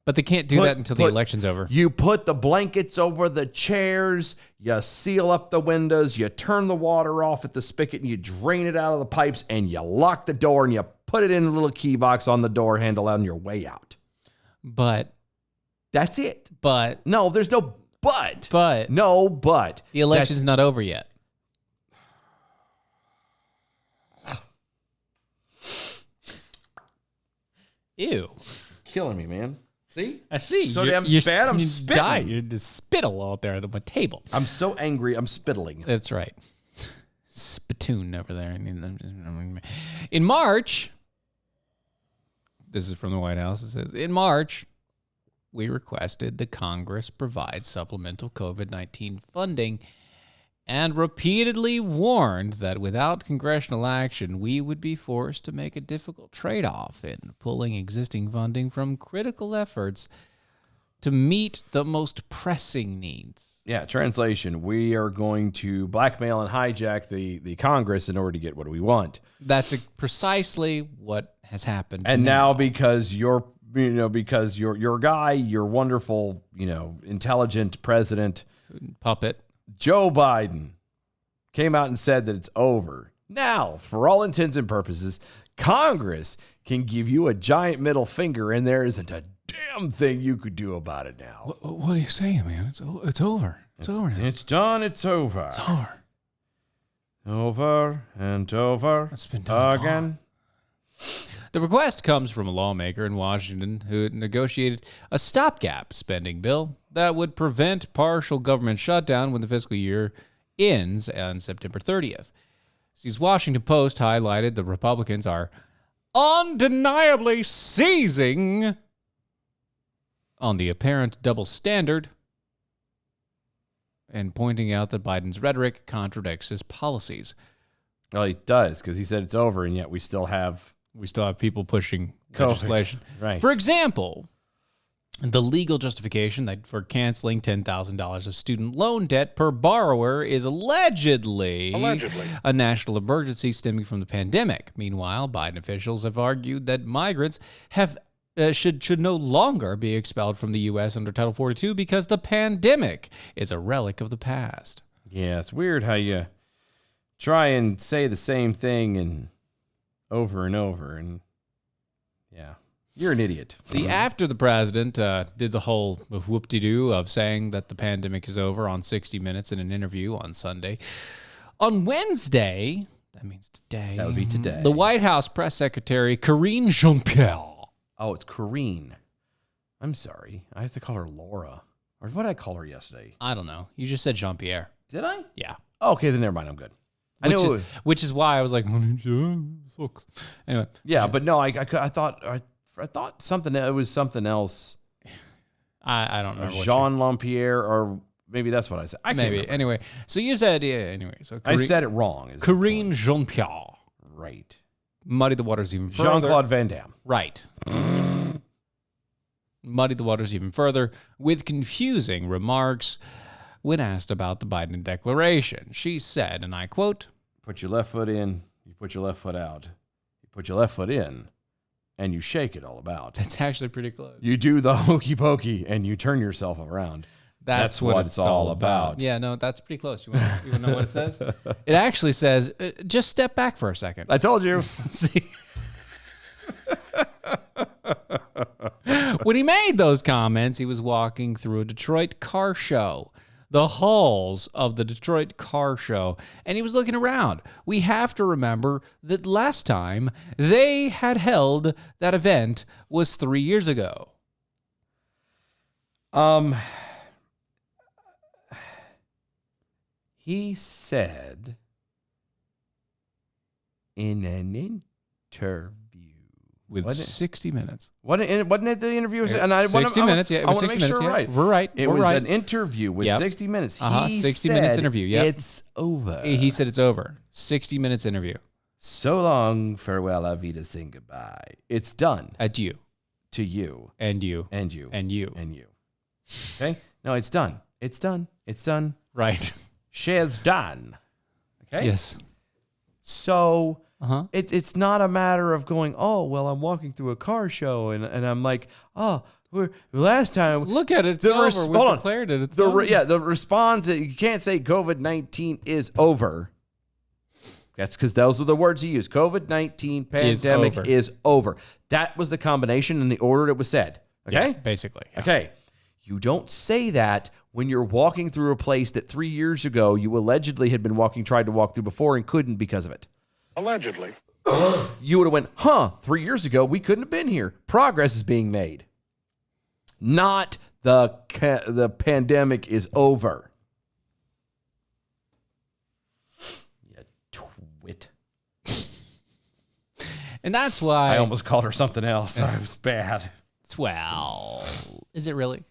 But they can't do that until the election's over. You put the blankets over the chairs, you seal up the windows, you turn the water off at the spigot, and you drain it out of the pipes, and you lock the door, and you put it in a little key box on the door handle on your way out. But that's it. But no, there's no but. But no, but the election's not over yet. Ew. Killing me, man. See? I see. So damn bad. I'm spitting. You're just spittle out there on my table. I'm so angry. I'm spittling. That's right. Spittoon over there. In March, this is from the White House. It says, in March, we requested the Congress provide supplemental COVID-19 funding and repeatedly warned that without congressional action, we would be forced to make a difficult trade-off in pulling existing funding from critical efforts to meet the most pressing needs. Yeah, translation. We are going to blackmail and hijack the Congress in order to get what we want. That's precisely what has happened. And now because you're because your guy, your wonderful, intelligent president, Puppet. Joe Biden, came out and said that it's over. Now, for all intents and purposes, Congress can give you a giant middle finger, and there isn't a damn thing you could do about it now. What are you saying, man? It's over. It's over now. It's done. It's over. It's over. Over and over It's been done again. The request comes from a lawmaker in Washington who negotiated a stopgap spending bill that would prevent partial government shutdown when the fiscal year ends on September 30th. The Washington Post highlighted the Republicans are undeniably seizing on the apparent double standard and pointing out that Biden's rhetoric contradicts his policies. Well, he does, because he said it's over, and yet we still have people pushing COVID. legislation. Right. For example, the legal justification that for canceling $10,000 of student loan debt per borrower is allegedly a national emergency stemming from the pandemic. Meanwhile, Biden officials have argued that migrants should no longer be expelled from the U.S. under Title 42 because the pandemic is a relic of the past. Yeah, it's weird how you try and say the same thing and over, and yeah, you're an idiot. See, after the president did the whole whoop-de-doo of saying that the pandemic is over on 60 Minutes in an interview on Sunday, on Wednesday, that means today. That would be today. The White House press secretary, Karine Jean-Pierre. Oh, it's Karine. I'm sorry. I have to call her Laura. Or what did I call her yesterday? I don't know. You just said Jean-Pierre. Did I? Yeah. Oh, okay, then never mind. I'm good. Which is why I was like, sucks. Anyway. Yeah, but no, I thought something. It was something else. I don't know. Jean Lampierre, or maybe that's what I said. I can't remember. Anyway, so you said anyway. So I said it wrong. Karine Jean-Pierre. Right. Muddy the waters even further. Jean-Claude Van Damme. Right. Muddy the waters even further with confusing remarks when asked about the Biden declaration. She said, and I quote, "Put your left foot in, you put your left foot out. You put your left foot in, and you shake it all about. That's actually pretty close. You do the hokey pokey, and you turn yourself around. That's what it's all about." Yeah, no, that's pretty close. You want to know what it says? It actually says, just step back for a second. I told you. See? When he made those comments, he was walking through a Detroit car show, the halls of the Detroit car show, and he was looking around. We have to remember that last time they had held that event was 3 years ago. He said in an interview With 60 Minutes. Wasn't it the interview? And 60 Minutes, yeah. It was 60 make Minutes, sure yeah. right. We're right. It We're was right. an interview with Yep. 60 Minutes. He 60 said Minutes interview, yep. It's over. He said it's over. 60 Minutes interview. So long, farewell, auf Wiedersehen, goodbye. It's done. Adieu. To you. And you. And you. And you. And you. Okay? No, it's done. It's done. It's done. Right. She's done. Okay? Yes. So Uh-huh. it's not a matter of going, oh, well, I'm walking through a car show and I'm like, oh, last time. Look at it. It's over. We declared it. It's over. The response, you can't say COVID-19 is over. That's because those are the words he used. COVID-19 pandemic is over. That was the combination in the order it was said. Okay? Yeah, basically. Yeah. Okay. You don't say that when you're walking through a place that 3 years ago you allegedly had been tried to walk through before and couldn't because of it. Allegedly. You would have went, 3 years ago we couldn't have been here. Progress is being made. Not the pandemic is over. You twit. And that's why I almost called her something else. I was bad. Well, is it really?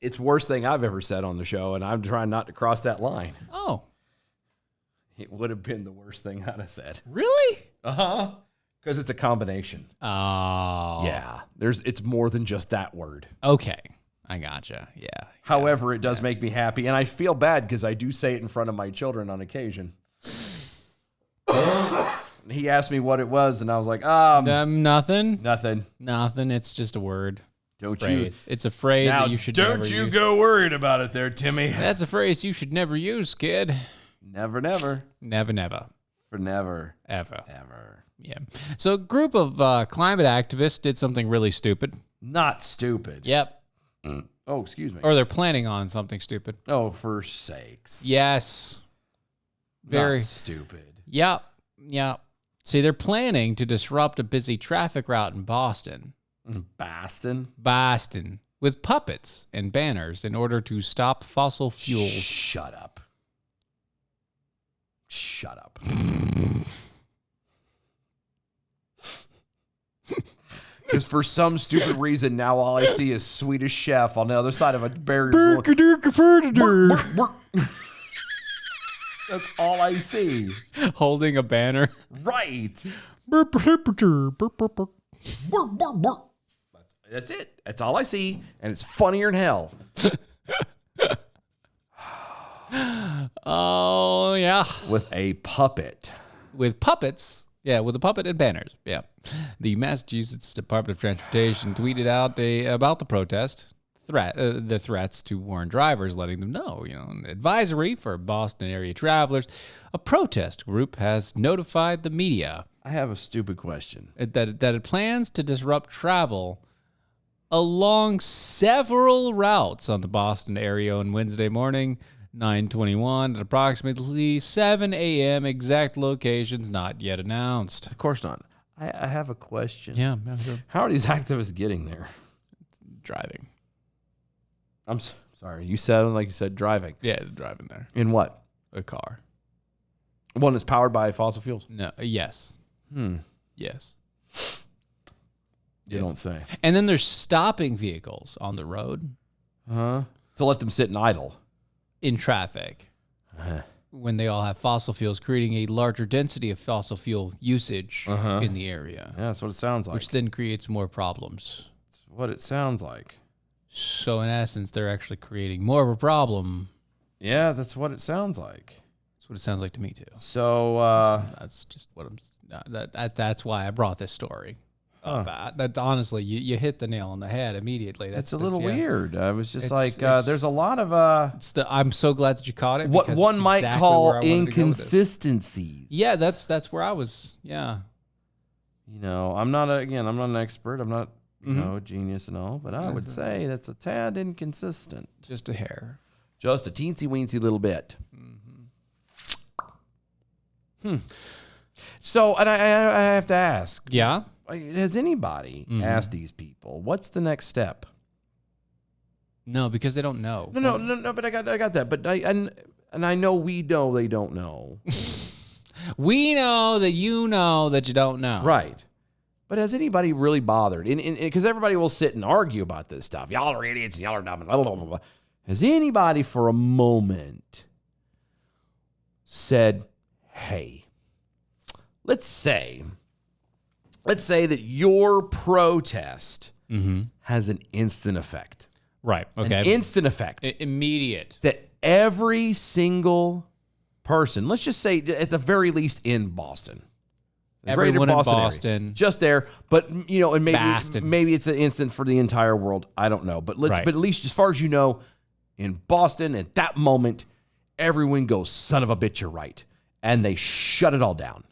It's the worst thing I've ever said on the show, and I'm trying not to cross that line. Oh. It would have been the worst thing I'd have said. Really? Uh-huh. Because it's a combination. Oh. Yeah. It's more than just that word. Okay. I gotcha. Yeah. However, it does make me happy, and I feel bad because I do say it in front of my children on occasion. he asked me what it was, and I was like, Nothing. nothing. It's just a word. Don't Phrase. It's a phrase that you should never use. go worried about it there, Timmy. That's a phrase you should never use, kid. Never. Never. For never. Ever. Yeah. So a group of climate activists did something really stupid. Not stupid. Yep. Oh, excuse me. Or they're planning on something stupid. Oh, for sakes. Yes. Very Not stupid. Yep. See, they're planning to disrupt a busy traffic route in Boston. Boston. With puppets and banners in order to stop fossil fuels. Shut up. Because for some stupid reason, now all I see is Swedish Chef on the other side of a barrier. That's all I see. Holding a banner. Right. That's it. That's all I see. And it's funnier than hell. Oh, yeah. With a puppet. With puppets. Yeah, with a puppet and banners. Yeah. The Massachusetts Department of Transportation tweeted out about the protest, the threats to warn drivers, letting them know, an advisory for Boston area travelers. A protest group has notified the media. I have a stupid question. That it plans to disrupt travel along several routes on the Boston area on Wednesday morning, 9/21 at approximately 7 a.m. Exact locations not yet announced. Of course not. I have a question. Yeah, sure. How are these activists getting there? Driving. I'm sorry. You said driving. Yeah, driving there. In what? A car. One that's powered by fossil fuels? No. Yes. Yes. You don't say. And then there's stopping vehicles on the road. To let them sit and idle. In traffic. When they all have fossil fuels, creating a larger density of fossil fuel usage in the area. Yeah, that's what it sounds like. Which then creates more problems. That's what it sounds like. So in essence, they're actually creating more of a problem. Yeah, that's what it sounds like. That's what it sounds like to me too. So that's just what I'm. That's why I brought this story. That honestly, you hit the nail on the head immediately. That's a little weird. I was just it's there's a lot of I'm so glad that you caught it. What one might exactly call inconsistencies. Yeah, that's where I was. Yeah. I'm not an expert. I'm not a genius and all, but I would say that's a tad inconsistent. Just a hair. Just a teensy weensy little bit. So, and I have to ask. Yeah. Has anybody asked these people, what's the next step? No, because they don't know. No, but I got that. But I know we know they don't know. We know that you know that you don't know. Right. But has anybody really bothered? Because everybody will sit and argue about this stuff. Y'all are idiots and y'all are dumb. Blah, blah, blah, blah. Has anybody for a moment said, hey, let's say that your protest has an instant effect. Right. Okay. An instant effect. Immediate. That every single person, let's just say at the very least in Boston. Everyone in Boston Boston. Area, just there. But, and maybe Boston. maybe it's an instant for the entire world. I don't know. But Right. but at least as far as you know, in Boston at that moment, everyone goes, son of a bitch, you're right. And they shut it all down.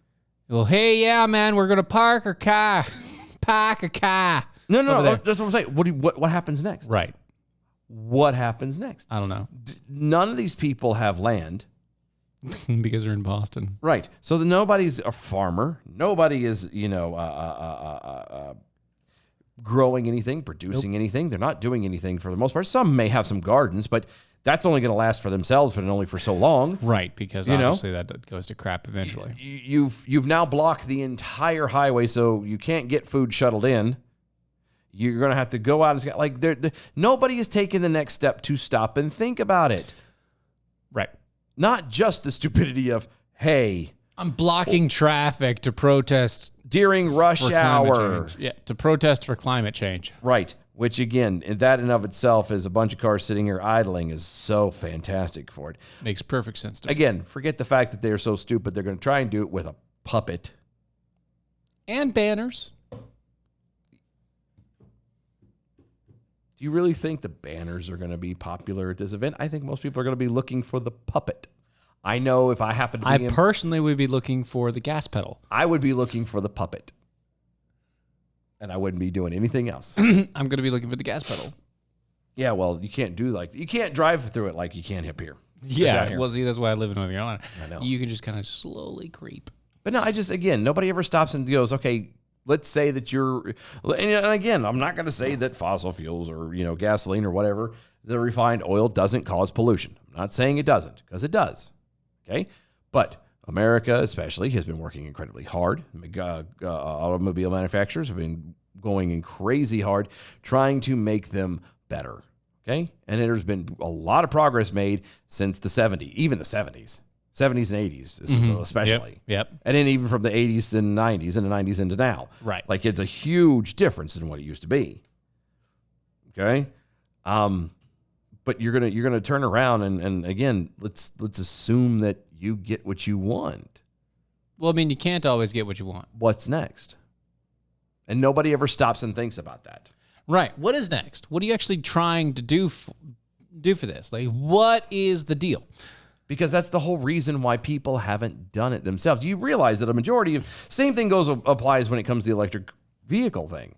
Well, hey, yeah, man, we're going to park a car. Park a car. No, that's what I'm saying. What happens next? Right. What happens next? I don't know. None of these people have land. Because they're in Boston. Right. So nobody's a farmer. Nobody is, growing anything, producing anything. They're not doing anything for the most part. Some may have some gardens, but that's only going to last for themselves and only for so long. Right, because obviously that goes to crap eventually. You've now blocked the entire highway, so you can't get food shuttled in. You're going to have to go out and nobody is taking the next step to stop and think about it. Right. Not just the stupidity of, hey, I'm blocking traffic to protest during rush hour. Yeah, to protest for climate change. Right. Which, again, that in of itself is a bunch of cars sitting here idling is so fantastic for it. Makes perfect sense to me. Again, forget the fact that they're so stupid. They're going to try and do it with a puppet. And banners. Do you really think the banners are going to be popular at this event? I think most people are going to be looking for the puppet. I know if I happen to be... I personally would be looking for the gas pedal. I would be looking for the puppet. And I wouldn't be doing anything else. I'm going to be looking for the gas pedal. Yeah, well, you can't you can't drive through it like you can up here. Yeah, Here. well, see, that's why I live in North Carolina. I know. You can just kind of slowly creep. But no, again, nobody ever stops and goes, okay, let's say that you're, and again, I'm not going to say that fossil fuels or, gasoline or whatever, the refined oil doesn't cause pollution. I'm not saying it doesn't, because it does. Okay. But America, especially, has been working incredibly hard. Automobile manufacturers have been going in crazy hard trying to make them better. Okay. And there's been a lot of progress made since the 70s, even the 70s and 80s, especially. Yep. And then even from the 80s and 90s and the 90s into now. Right. Like it's a huge difference in what it used to be. Okay. But you're gonna turn around and again, let's assume that you get what you want. Well, I mean, you can't always get what you want. What's next? And nobody ever stops and thinks about that. Right. What is next? What are you actually trying to do for this? Like, what is the deal? Because that's the whole reason why people haven't done it themselves. You realize that a majority of same thing applies when it comes to the electric vehicle thing.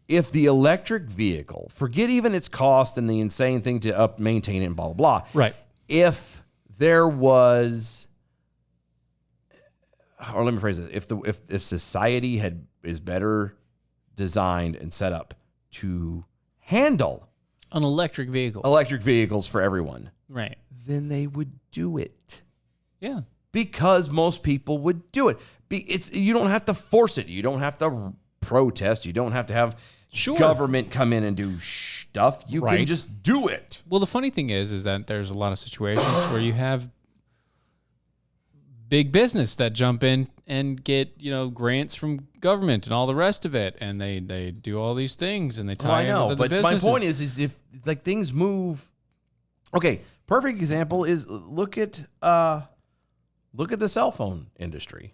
If the electric vehicle, forget even its cost and the insane thing to maintain it and blah, blah, blah. Right. If there was, or let me phrase it, if society is better designed and set up to handle An electric vehicle. electric vehicles for everyone, Right. then they would do it. Yeah. Because most people would do it. You don't have to force it. You don't have to protest. You don't have to have government come in and do stuff. You can just do it. Well, the funny thing is that there's a lot of situations where you have big business that jump in and get, grants from government and all the rest of it. And they do all these things and they tie in with the but my businesses. point is if like things move. Okay, perfect example is look at the cell phone industry.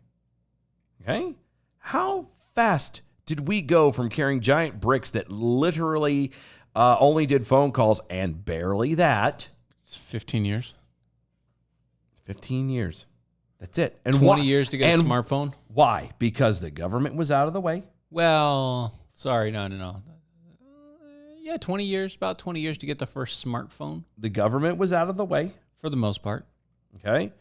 Okay? How fast did we go from carrying giant bricks that literally only did phone calls and barely that? It's 15 years. 15 years. That's it. And 20 years to get a smartphone? Why? Because the government was out of the way. Well, sorry, no. Yeah, 20 years, about 20 years to get the first smartphone. The government was out of the way. For the most part. Okay.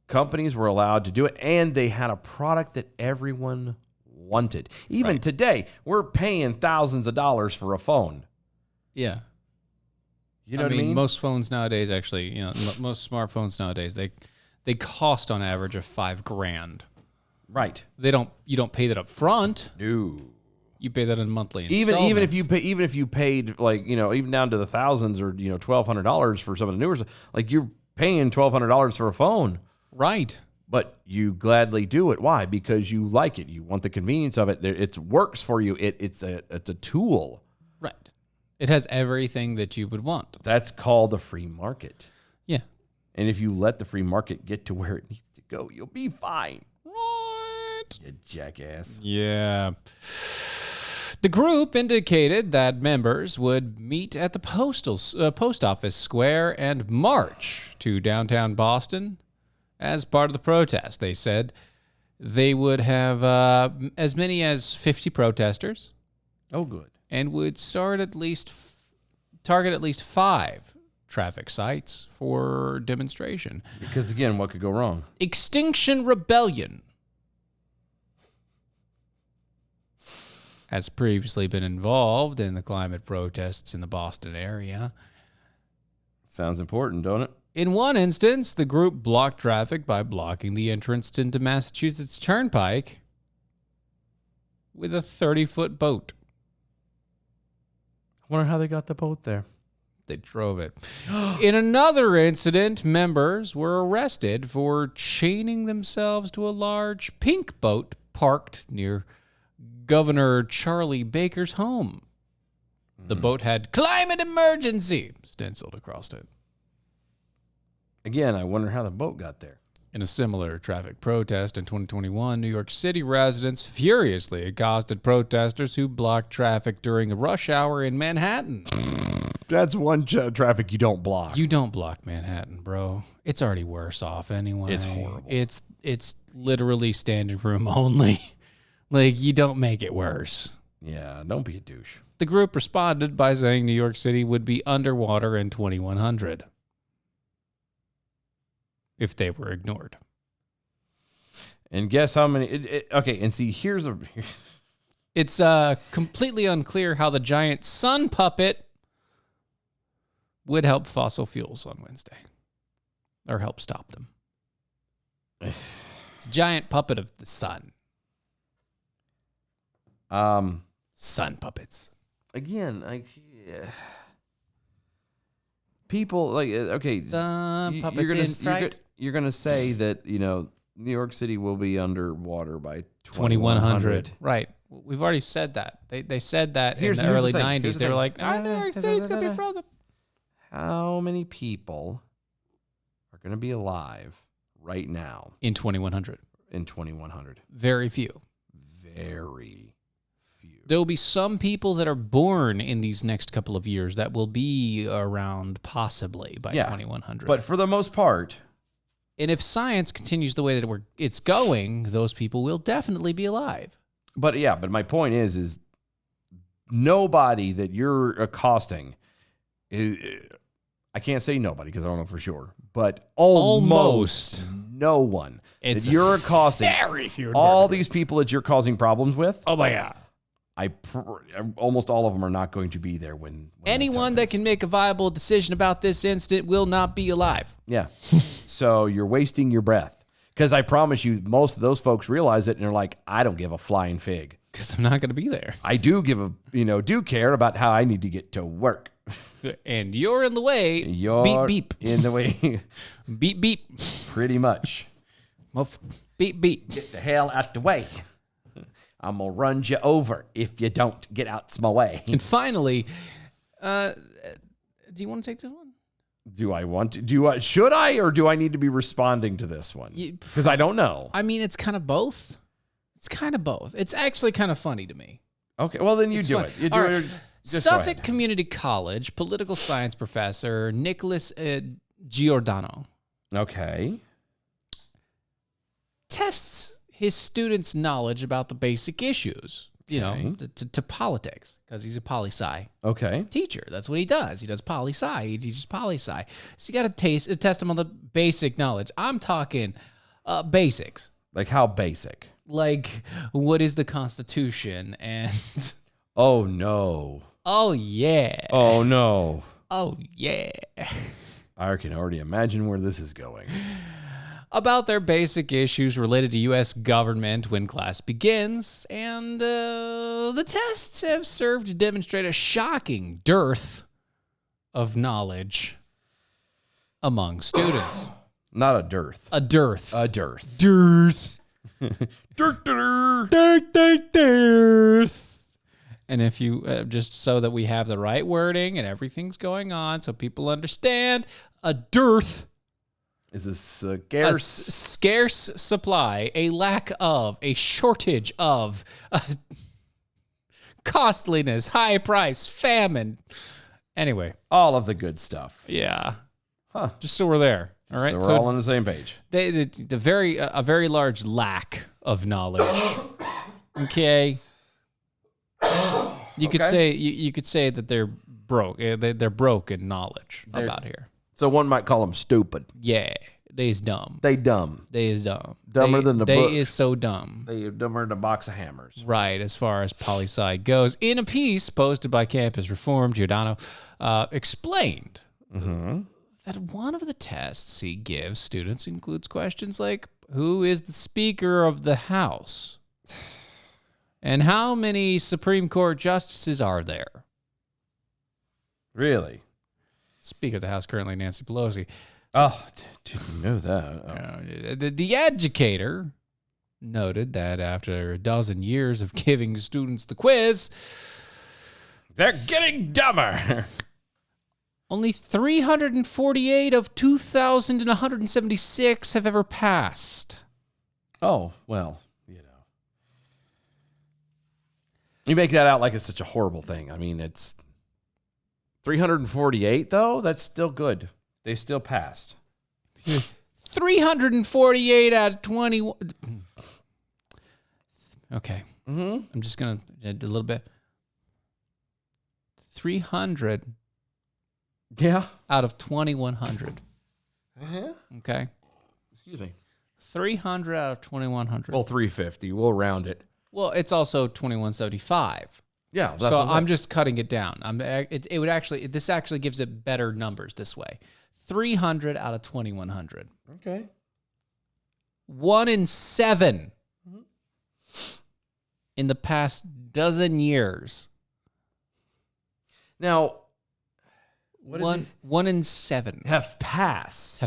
Companies were allowed to do it, and they had a product that everyone wanted. Even today, we're paying thousands of dollars for a phone. Yeah. You know what I mean? Most phones nowadays, actually, most smartphones nowadays, they cost on average of $5,000. Right. You don't pay that up front. No. You pay that in monthly installments. Even if you paid even down to the thousands or $1,200 for some of the newer stuff, like you're paying $1,200 for a phone. Right. But you gladly do it. Why? Because you like it. You want the convenience of it. It works for you. It's a tool. Right. It has everything that you would want. That's called a free market. Yeah. And if you let the free market get to where it needs to go, you'll be fine. Right. You jackass. Yeah. The group indicated that members would meet at the post office square and march to downtown Boston as part of the protest. They said they would have as many as 50 protesters. Oh, good. And would target at least 5 traffic sites for demonstration. Because again, what could go wrong? Extinction Rebellion has previously been involved in the climate protests in the Boston area. Sounds important, don't it? In one instance, the group blocked traffic by blocking the entrance into Massachusetts Turnpike with a 30-foot boat. I wonder how they got the boat there. They drove it. In another incident, members were arrested for chaining themselves to a large pink boat parked near Governor Charlie Baker's home. The boat had "climate emergency" stenciled across it. Again, I wonder how the boat got there. In a similar traffic protest in 2021, New York City residents furiously accosted protesters who blocked traffic during a rush hour in Manhattan. That's one traffic you don't block. You don't block Manhattan, bro. It's already worse off anyway. It's horrible. It's literally standing room only. Like, you don't make it worse. Yeah, don't be a douche. The group responded by saying New York City would be underwater in 2100 if they were ignored. And guess how many... okay, and see, here's a... It's completely unclear how the giant sun puppet would help fossil fuels on Wednesday. Or help stop them. It's a giant puppet of the sun. Sun puppets. Again, like... Yeah. People, like, okay... Sun puppets you're gonna say that, you know, New York City will be underwater by 2100. Right. We've already said that. They said that in the early 90s. They were like, New York City's going to be frozen. How many people are going to be alive right now? In 2100. In 2100. Very few. Very few. There will be some people that are born in these next couple of years that will be around possibly by 2100. But for the most part... And if science continues the way that it's going, those people will definitely be alive. But yeah, but my point is nobody that you're accosting, I can't say nobody because I don't know for sure, but almost no one that you're accosting. Very few. All these people that you're causing problems with. Oh my God. Almost all of them are not going to be there when anyone that can make a viable decision about this incident will not be alive. Yeah. So you're wasting your breath. Because I promise you, most of those folks realize it and they're like, I don't give a flying fig. Because I'm not going to be there. I do do care about how I need to get to work. And you're in the way. You're beep, beep. In the way. Beep, beep. Pretty much. Beep, beep. Get the hell out the way. I'm going to run you over if you don't get out my way. And finally, do you want to take this one? Do I want to? Should I, or do I need to be responding to this one? Because I don't know. I mean, it's kind of both. It's kind of both. It's actually kind of funny to me. Okay, well, then you do it. You do it. Suffolk Community College political science professor Nicholas Giordano. Okay. Tests his students' knowledge about the basic issues, to politics, because he's a poli-sci teacher. That's what he does. He does poli-sci. He teaches poli-sci. So you got to test him on the basic knowledge. I'm talking basics. Like how basic? Like, what is the Constitution? And oh, no. Oh, yeah. Oh, no. Oh, yeah. I can already imagine where this is going. About their basic issues related to U.S. government when class begins, and the tests have served to demonstrate a shocking dearth of knowledge among students. Not a dearth. A dearth. A dearth. Dearth. Dearth. And if you, just so that we have the right wording and everything's going on so people understand, a dearth is a scarce supply, a lack of, a shortage of, costliness, high price, famine. Anyway. All of the good stuff. Yeah. Huh. Just so we're there. All right. So we're all on the same page. A very large lack of knowledge. Okay. You could say that they're broke. They're broke in knowledge about here. So one might call them stupid. Yeah, they is dumb. They dumb. They is dumb. Dumber than the book. They is so dumb. They are dumber than a box of hammers. Right, as far as poli-sci goes. In a piece posted by Campus Reform, Giordano explained that one of the tests he gives students includes questions like, who is the Speaker of the House? And how many Supreme Court justices are there? Really? Speaker of the House currently Nancy Pelosi. Oh, didn't know that. Oh. The educator noted that after a dozen years of giving students the quiz, they're getting dumber. Only 348 of 2,176 have ever passed. Oh, well, you make that out like it's such a horrible thing. I mean, it's 348, though. That's still good. They still passed. 348 out of 21. Okay. Mm-hmm. I'm just going to add a little bit. 300 out of 2,100. Okay. Excuse me. 300 out of 2,100. Well, 350. We'll round it. Well, it's also 2,175. Yeah. That's So what I'm just cutting it down. This actually gives it better numbers this way. 300 out of 2,100. Okay. 1 in 7 in the past dozen years. Now, what is this? 1 in 7 Have passed.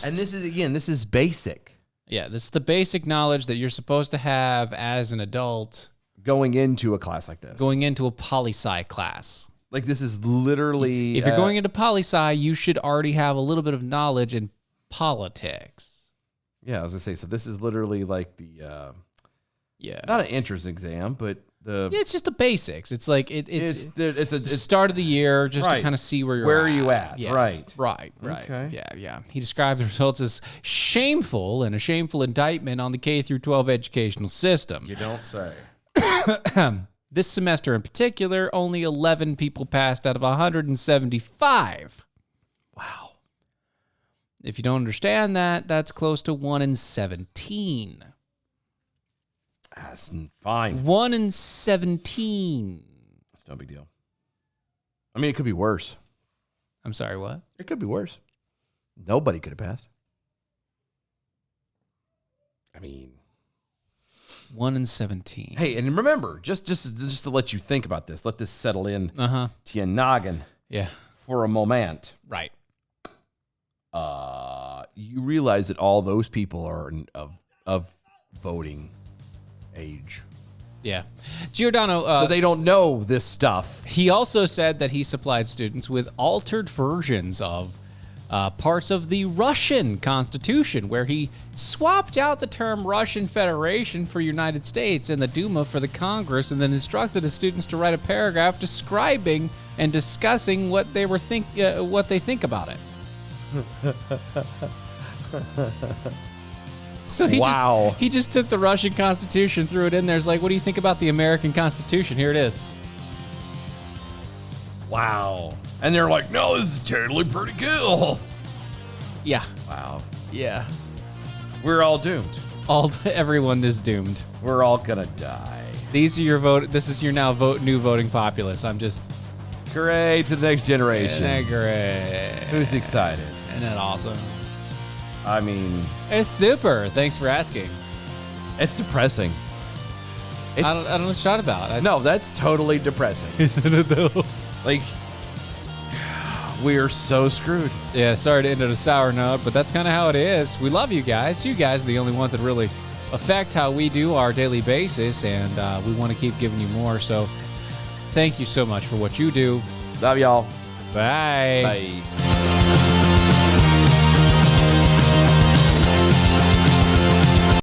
And this is basic. Yeah, this is the basic knowledge that you're supposed to have as an adult Going into a class like this. going into a poli-sci class. Like, this is literally... If you're going into poli-sci, you should already have a little bit of knowledge in politics. Yeah, I was going to say, so this is literally like the... Yeah. Not an entrance exam, but the... Yeah, it's just the basics. It's like it's the start of the year just to Right. kind of see where you're Where at. are you at? Yeah. Right. Right. Okay. Yeah. He described the results as shameful and a shameful indictment on the K through 12 educational system. You don't say. This semester in particular, only 11 people passed out of 175. Wow. If you don't understand that, that's close to 1 in 17. That's fine. 1 in 17. That's no big deal. I mean, it could be worse. I'm sorry, what? It could be worse. Nobody could have passed. I mean... 1 in 17. Hey, and remember, just to let you think about this, let this settle in Uh-huh. to your noggin Yeah. for a moment. Right. You realize that all those people are of voting age. Yeah. Giordano... So they don't know this stuff. He also said that he supplied students with altered versions of parts of the Russian Constitution, where he swapped out the term Russian Federation for United States and the Duma for the Congress, and then instructed his students to write a paragraph describing and discussing what they think about it. So he just took the Russian Constitution, threw it in there. It's like, what do you think about the American Constitution? Here it is. Wow. And they're like, no, this is totally pretty cool. Yeah. Wow. Yeah. We're all doomed. Everyone is doomed. We're all gonna die. These are your vote. This is your new voting populace. I'm just Great to the next generation. Isn't that great? Who's excited? Isn't that awesome? I mean, It's super. Thanks for asking. it's depressing. I don't know what you're talking about. No, that's totally depressing. Isn't it though? Like, we are so screwed. Yeah, sorry to end on a sour note, but that's kind of how it is. We love you guys. You guys are the only ones that really affect how we do our daily basis, and we want to keep giving you more. So thank you so much for what you do. Love y'all. Bye. Bye.